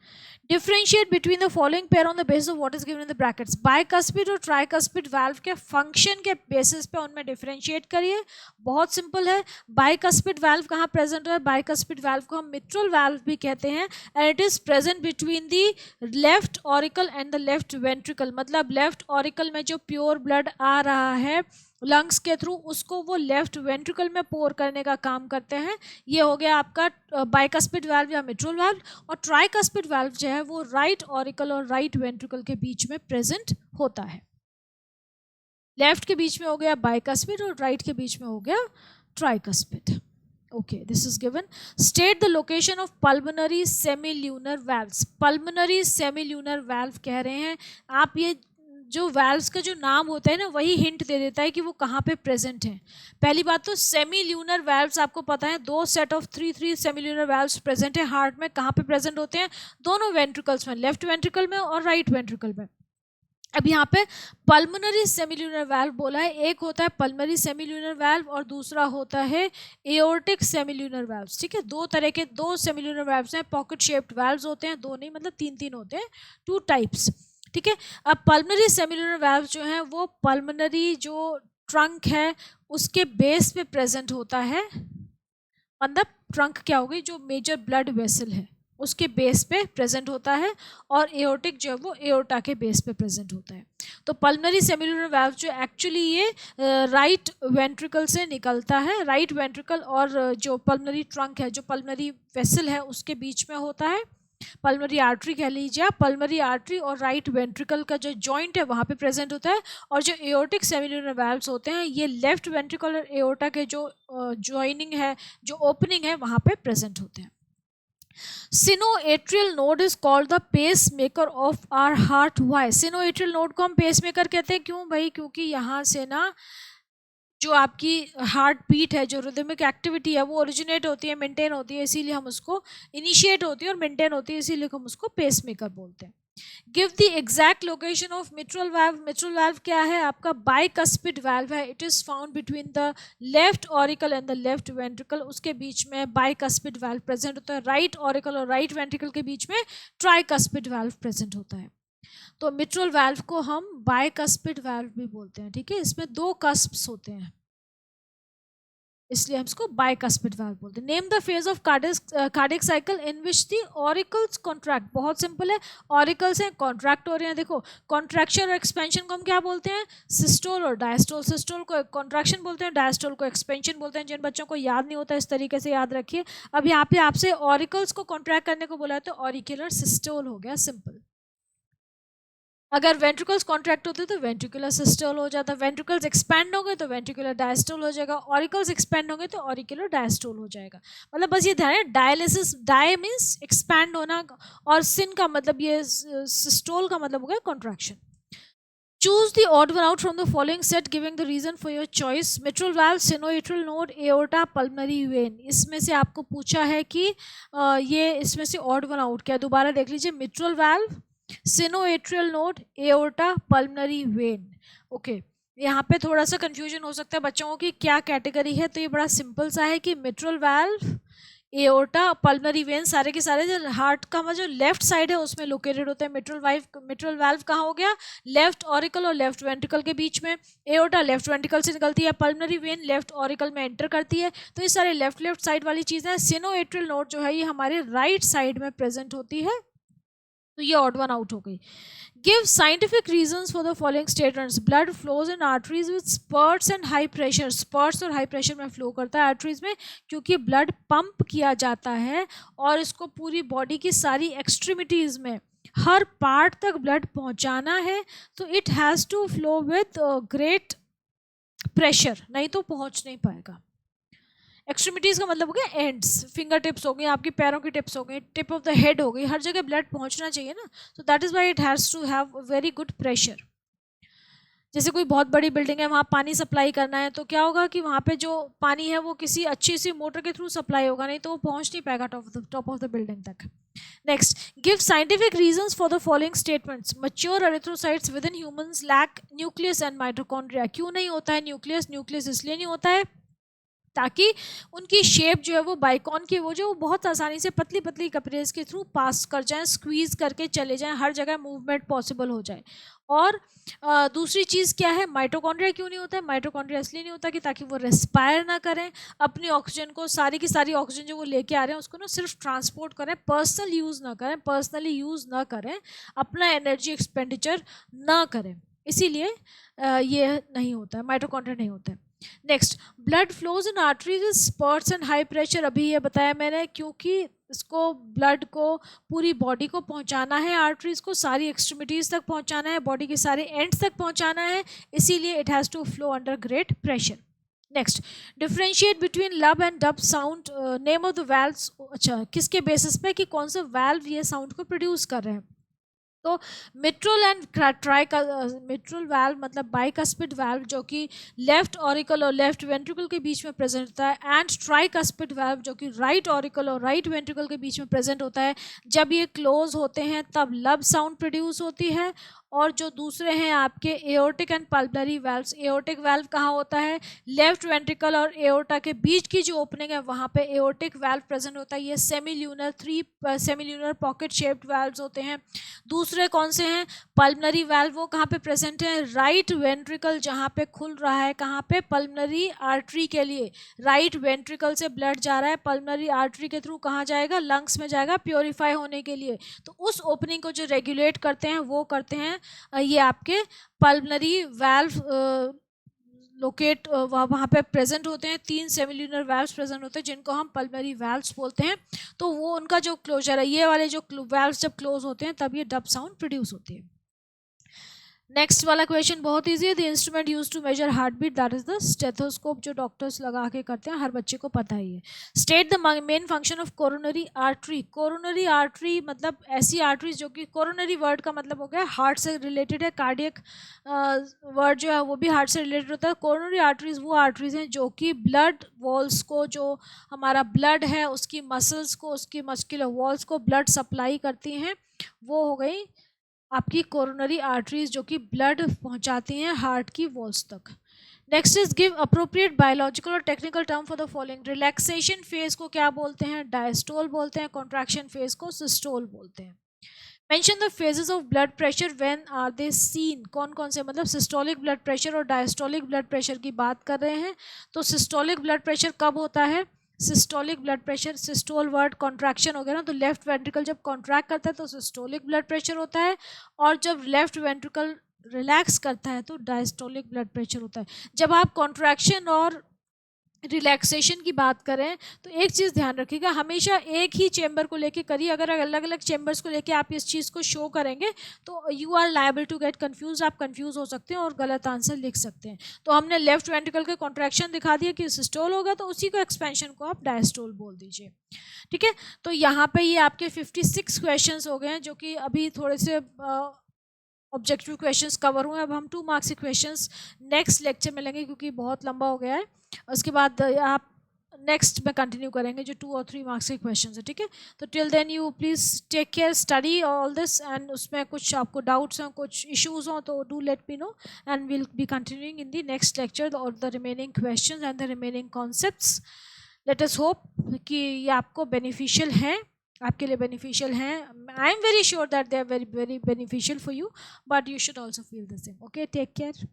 Differentiate between the following pair on the basis of what is given in the brackets. Bicuspid और tricuspid valve के function के basis पे उनमें differentiate करिए, बहुत सिंपल है। Bicuspid valve कहाँ present है, बाइकस्पिड वाल्व को हम मिट्रल वाल्व भी कहते हैं, and it is present between the left auricle and the left ventricle, मतलब लेफ्ट ऑरिकल में जो प्योर ब्लड आ रहा है लंग्स के थ्रू, उसको वो लेफ्ट वेंट्रिकल में पोर करने का काम करते हैं। ये हो गया आपका बाइकस्पिड वाल्व या मिट्रल वाल्व। और ट्राइकस्पिड वाल्व जो है वो राइट ऑरिकल और राइट वेंट्रिकल के बीच में प्रेजेंट होता है। लेफ्ट के बीच में हो गया बाइकस्पिड और राइट के बीच में हो गया tricuspid. Okay, this is given. State the location of pulmonary semilunar valves. Pulmonary semilunar valve कह रहे हैं आप, ये जो वाल्व्स का जो नाम होता है ना वही हिंट दे देता है कि वो कहाँ पे प्रेजेंट हैं। पहली बात तो सेमील्यूनर वाल्व्स आपको पता है, दो set of three सेमील्यूनर valves present है हार्ट में। कहाँ पे प्रेजेंट होते हैं, दोनों वेंट्रिकल्स में, लेफ्ट वेंट्रिकल में और राइट वेंट्रिकल में। अब यहाँ पे पल्मोनरी सेमिल्यूनर वाल्व बोला है, एक होता है पल्मोनरी सेमिल्यूनर वाल्व और दूसरा होता है एओर्टिक सेमिल्यूनर वाल्व। ठीक है, दो तरह के दो सेमिल्यूनर वाल्व्स हैं, पॉकेट शेप्ड वाल्व्स होते हैं, दो नहीं मतलब तीन तीन होते हैं, टू टाइप्स। ठीक है, अब पल्मोनरी सेमिल्यूनर वाल्व जो है वो पल्मोनरी जो ट्रंक है उसके बेस पे प्रेजेंट होता है, मतलब ट्रंक क्या होगी, जो मेजर ब्लड वेसल है उसके बेस पे प्रेजेंट होता है, और एओर्टिक जो है वो एओर्टा के बेस पे प्रेजेंट होता है। तो पल्मनरी सेमिलुलर वाल्व जो एक्चुअली ये राइट वेंट्रिकल से निकलता है, राइट वेंट्रिकल और जो पल्मनरी ट्रंक है, जो पल्मनरी वेसल है, उसके बीच में होता है। पल्मनरी आर्टरी कह लीजिए आप, पल्मनरी आर्टरी और राइट वेंट्रिकल का जो जॉइंट है वहाँ पे प्रेजेंट होता है। और जो एओर्टिक सेमिलुलर वाल्व्स होते हैं ये लेफ्ट वेंट्रिकल और एओर्टा के जो जॉइनिंग है, जो ओपनिंग है, वहाँ पे प्रेजेंट होते हैं। Sinoatrial node is called the pacemaker of our heart. Why sinoatrial node को हम पेस मेकर कहते हैं? क्यों भाई? क्योंकि यहाँ से ना जो आपकी हार्ट बीट है, जो रिदमिक एक्टिविटी है, वो ओरिजिनेट होती है, मेंटेन होती है, इसीलिए हम उसको इनिशिएट होती है और मेंटेन होती है, इसीलिए हम उसको पेस मेकर बोलते हैं। Give the exact location of mitral valve. Mitral valve क्या है? आपका बाइकस्पिड वाल्व है। It is found between the left auricle and the left ventricle. उसके बीच में बाइकस्पिड वाल्व प्रेजेंट होता है। राइट ऑरिकल और राइट वेंट्रिकल के बीच में ट्राइकस्पिड वाल्व प्रेजेंट होता है। तो मिट्रल वाल्व को हम बाइकस्पिड वाल्व भी बोलते हैं, ठीक है। इसमें 2 कस्प्स होते हैं, इसलिए हम इसको बाइकस्पिड वाल्व बोलते हैं। Name the phase of cardiac cycle in which the auricles contract. बहुत सिंपल है, ऑरिकल्स हैं, कॉन्ट्रैक्ट हो रहे हैं। देखो, कॉन्ट्रैक्शन और एक्सपेंशन को हम क्या बोलते हैं? सिस्टोल और डायस्टोल। सिस्टोल को कॉन्ट्रैक्शन बोलते हैं, डायस्टोल को एक्सपेंशन बोलते हैं। जिन बच्चों को याद नहीं होता, इस तरीके से याद रखिए। अब यहाँ पे आपसे ऑरिकल्स को कॉन्ट्रैक्ट करने को बोला है, तो ऑरिकुलर सिस्टोल हो गया, सिंपल। अगर वेंट्रिकल्स कॉन्ट्रैक्ट होते तो वेंट्रिकुलर सिस्टोल हो जाता, वेंट्रिकल्स एक्सपैंड हो गए तो वेंट्रिकुलर डायस्टोल हो जाएगा, ऑरिकल्स एक्सपैंड होंगे तो ऑरिकुलर डायस्टोल हो जाएगा। मतलब बस ये ध्यान है, डायलिसिस, डाय मीन्स एक्सपैंड होना, और सिन का मतलब ये सिस्टोल का मतलब हो गया contraction. Choose the odd one out from the following set giving the reason for your choice. Mitral valve, sinoatrial node, aorta, pulmonary vein. इसमें से आपको पूछा है कि ये इसमें से odd one out क्या? दोबारा देख लीजिए, mitral valve, sinoatrial node, aorta, pulmonary vein. Okay, यहाँ पे थोड़ा सा कंफ्यूजन हो सकता है बच्चों को कि क्या कैटेगरी है। तो ये बड़ा सिंपल सा है कि mitral valve, aorta, pulmonary when, सारे के सारे जो हार्ट का जो लेफ्ट साइड है उसमें लोकेटेड होते हैं। मिट्रल वाल्व कहाँ हो गया? लेफ्ट ऑरिकल और लेफ्ट वेंट्रिकल के बीच में। एओर्टा लेफ्ट वेंट्रिकल से निकलती है, पल्मनरी वेन लेफ्ट ऑरिकल में एंटर करती है। तो ये सारे लेफ्ट साइड वाली चीज़ें हैं। सिनोएट्रियल नोड जो है ये हमारे राइट साइड में प्रेजेंट होती है, तो ये ऑड वन आउट हो गई। Give scientific reasons for the following statements. Blood flows in arteries with sprouts and high pressure. Sprouts और हाई प्रेशर में फ्लो करता है आर्टरीज में, क्योंकि ब्लड पंप किया जाता है और इसको पूरी बॉडी की सारी एक्सट्रीमिटीज में, हर पार्ट तक ब्लड पहुंचाना है। तो it has to flow with great pressure, नहीं तो पहुंच नहीं पाएगा। एक्सट्रीमिटीज़ का मतलब हो गया एंड्स, फिंगर टिप्स हो गई, आपकी पैरों की टिप्स हो गई, टिप ऑफ द हेड हो गई, हर जगह ब्लड पहुंचना चाहिए ना। तो that is why it has to have very good pressure. जैसे कोई बहुत बड़ी बिल्डिंग है, वहाँ पानी सप्लाई करना है, तो क्या होगा कि वहाँ पे जो पानी है वो किसी अच्छी सी मोटर के थ्रू सप्लाई होगा, नहीं तो वो पहुँच नहीं पाएगा टॉप ऑफ द बिल्डिंग तक। Next, give scientific reasons for the following statements. Mature erythrocytes within humans lack nucleus and mitochondria. क्यों नहीं होता है न्यूक्लियस? न्यूक्लियस इसलिए नहीं होता है ताकि उनकी शेप जो है वो बाइकॉन की वो जो वो बहुत आसानी से पतली पतली कपरेज के थ्रू पास कर जाएं, स्क्वीज़ करके चले जाएं, हर जगह मूवमेंट पॉसिबल हो जाए। और दूसरी चीज़ क्या है, माइटोकॉन्ड्रिया क्यों नहीं होता है? माइटोकॉन्ड्रिया इसलिए नहीं होता कि ताकि वो रेस्पायर ना करें, अपनी ऑक्सीजन को, सारी की सारी ऑक्सीजन जो वो लेके आ रहे हैं उसको ना सिर्फ ट्रांसपोर्ट करें, पर्सनल यूज़ ना करें, पर्सनली यूज़ ना करें, अपना एनर्जी एक्सपेंडिचर ना करें, इसीलिए ये नहीं होता है, माइटोकॉन्ड्रिया नहीं होता है। Next, blood flows in arteries sprouts and high pressure. अभी ये बताया मैंने, क्योंकि इसको ब्लड को पूरी बॉडी को पहुंचाना है, आर्टरीज को सारी एक्सट्रीमिटीज़ तक पहुंचाना है, बॉडी के सारे एंड्स तक पहुंचाना है, इसीलिए it has to flow under great pressure. Next, differentiate between lub and dub sound. Name of the valves. अच्छा, किसके बेसिस पे कि कौन सा वाल्व ये साउंड को प्रोड्यूस कर रहे हैं? तो मिट्रल एंड मिट्रल वाल्व मतलब बाइकस्पिड वाल्व जो कि लेफ्ट ऑरिकल और लेफ्ट वेंट्रिकल के बीच में प्रेजेंट होता है, एंड ट्राइकस्पिड वाल्व जो कि राइट ऑरिकल और राइट वेंट्रिकल के बीच में प्रेजेंट होता है। जब ये क्लोज होते हैं तब लब साउंड प्रोड्यूस होती है, और जो दूसरे हैं आपके aortic and pulmonary valves. Aortic valve कहाँ होता है, लेफ्ट वेंट्रिकल और एओर्टा के बीच की जो ओपनिंग है वहाँ पे एओर्टिक वाल्व प्रेजेंट होता है। ये सेमील्यूनर 3 सेमील्यूनर पॉकेट शेप्ड वाल्व्स होते हैं। दूसरे कौन से हैं, पल्मोनरी वाल्व, वो कहाँ पे प्रेजेंट है, राइट वेंट्रिकल जहाँ पे खुल रहा है, कहाँ पे, पल्मोनरी आर्टरी के लिए। राइट वेंट्रिकल से ब्लड जा रहा है पल्मोनरी आर्टरी के थ्रू, कहाँ जाएगा, लंग्स में जाएगा प्योरीफाई होने के लिए। तो उस ओपनिंग को जो रेगुलेट करते हैं वो करते हैं ये आपके पल्मोनरी वाल्व लोकेट वहाँ पे प्रेजेंट होते हैं। 3 सेमिल्यूनर वाल्व्स प्रेजेंट होते हैं जिनको हम पल्मोनरी वाल्व्स बोलते हैं। तो वो उनका जो क्लोजर है, ये वाले जो वाल्व्स जब क्लोज होते हैं तब ये डब साउंड प्रोड्यूस होती है। नेक्स्ट वाला क्वेश्चन बहुत इजी है। The instrument use to measure heart beat, that is the stethoscope, जो डॉक्टर्स लगा के करते हैं, हर बच्चे को पता ही है। State the main function of coronary artery. Coronary artery मतलब ऐसी आर्टरीज जो कि, कोरोनरी वर्ड का मतलब हो गया हार्ट से रिलेटेड है, कार्डियक वर्ड जो है वो भी हार्ट से रिलेटेड होता है। कोरोनरी आर्टरीज वो आर्टरीज हैं जो कि ब्लड वॉल्स को, जो हमारा ब्लड है उसकी मसल्स को, उसकी मस्कुलर वॉल्स को ब्लड सप्लाई करती हैं, वो हो गई आपकी कोरोनरी आर्टरीज जो कि ब्लड पहुंचाती हैं हार्ट की वॉल्स तक। Next is give appropriate biological और technical term for the following. Relaxation phase को क्या बोलते हैं, डायस्टोल बोलते हैं। कॉन्ट्रैक्शन फेज को सिस्टोल बोलते हैं। Mention the phases of blood pressure when are they seen. कौन कौन से, मतलब सिस्टोलिक ब्लड प्रेशर और डायस्टोलिक ब्लड प्रेशर की बात कर रहे हैं। तो सिस्टोलिक ब्लड प्रेशर कब होता है, systolic blood pressure, systole word contraction हो गया ना, तो लेफ्ट वेंट्रिकल जब कॉन्ट्रैक्ट करता है तो सिस्टोलिक ब्लड प्रेशर होता है, और जब लेफ्ट वेंट्रिकल रिलैक्स करता है तो डायस्टोलिक ब्लड प्रेशर होता है। जब आप कॉन्ट्रैक्शन और रिलैक्सेशन की बात करें तो एक चीज़ ध्यान रखिएगा, हमेशा एक ही चेंबर को लेके करिए। अगर अलग अलग चेंबर्स को लेके आप इस चीज़ को शो करेंगे तो you are liable to get confuse, आप कंफ्यूज हो सकते हैं और गलत आंसर लिख सकते हैं। तो हमने लेफ्ट वेंट्रिकल के कॉन्ट्रैक्शन दिखा दिया कि सिस्टोल होगा, तो उसी को एक्सपेंशन को आप डायस्टोल बोल दीजिए। ठीक है, तो यहाँ पे ये आपके 56 क्वेश्चंस हो गए हैं जो कि अभी थोड़े से ऑब्जेक्टिव क्वेश्चंस कवर हुए। अब हम 2 मार्क्स के क्वेश्चंस नेक्स्ट लेक्चर में लेंगे क्योंकि बहुत लंबा हो गया है। उसके बाद आप नेक्स्ट में कंटिन्यू करेंगे जो 2 और 3 मार्क्स के क्वेश्चंस है। ठीक है, तो till then you please take care, study all this, and उसमें कुछ आपको डाउट्स हों, कुछ इश्यूज हों तो do let me know, and will be continuing in the next lecture और the remaining questions and the remaining concepts. Let us hope कि ये आपको बेनिफिशियल हैं, आपके लिए बेनिफिशियल हैं। I am very sure that they are very very beneficial for you, but you should also feel the same. Okay, take care.